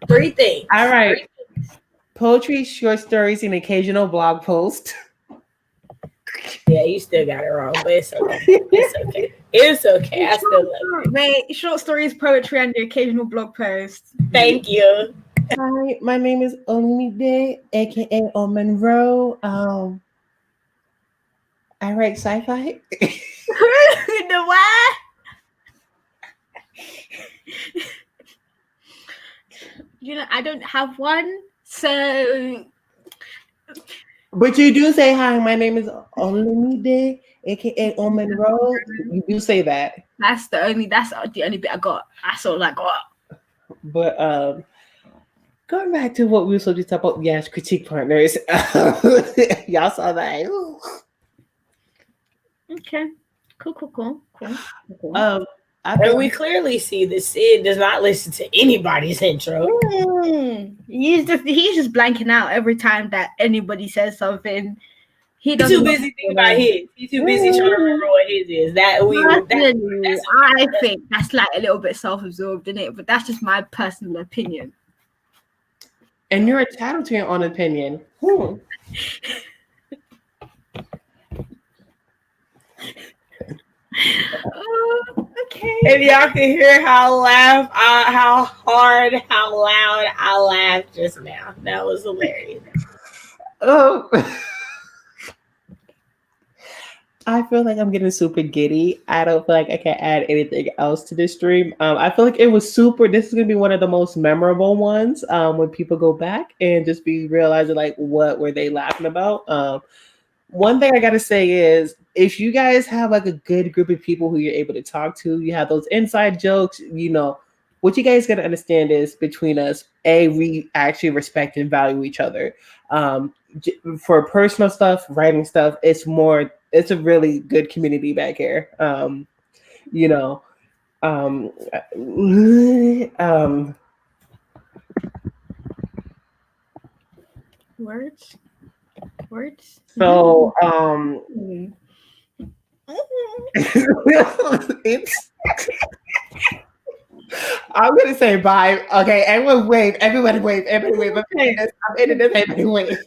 Three things. I write poetry, short stories, and occasional blog post. Yeah, you still got it wrong, but it's okay. It's okay. It's okay. I still love it. Wait, short stories, poetry, and the occasional blog post. Thank you. Hi, my name is Olamide, aka O Monroe. I write sci-fi. The what? You know, I don't have one, so. But you do say hi. My name is Olamide, aka O Monroe. You do say that. That's the only bit I got. That's all I got. But going back to what we were supposed to talk about, yes, critique partners. Y'all saw that. Ooh. Okay. Cool. And we clearly see that Sid does not listen to anybody's intro. He's just blanking out every time that anybody says something. He's too busy thinking about his. He's too busy trying to remember what his is. I think that's like a little bit self-absorbed in it, but that's just my personal opinion. And you're entitled to your own opinion. Oh, okay. If y'all can hear how hard, how loud I laughed just now. That was hilarious. Oh. I feel like I'm getting super giddy. I don't feel like I can add anything else to this stream. I feel like it was super. This is gonna be one of the most memorable ones when people go back and just be realizing like what were they laughing about. One thing I gotta say is if you guys have like a good group of people who you're able to talk to, you have those inside jokes, what you guys gotta understand is between us, we actually respect and value each other. For personal stuff, writing stuff, it's a really good community back here. You know, um, um, Words. so, Mm. it's, I'm gonna say bye. Okay, everyone wave. Everybody wave. I'm ending this. Everybody wave.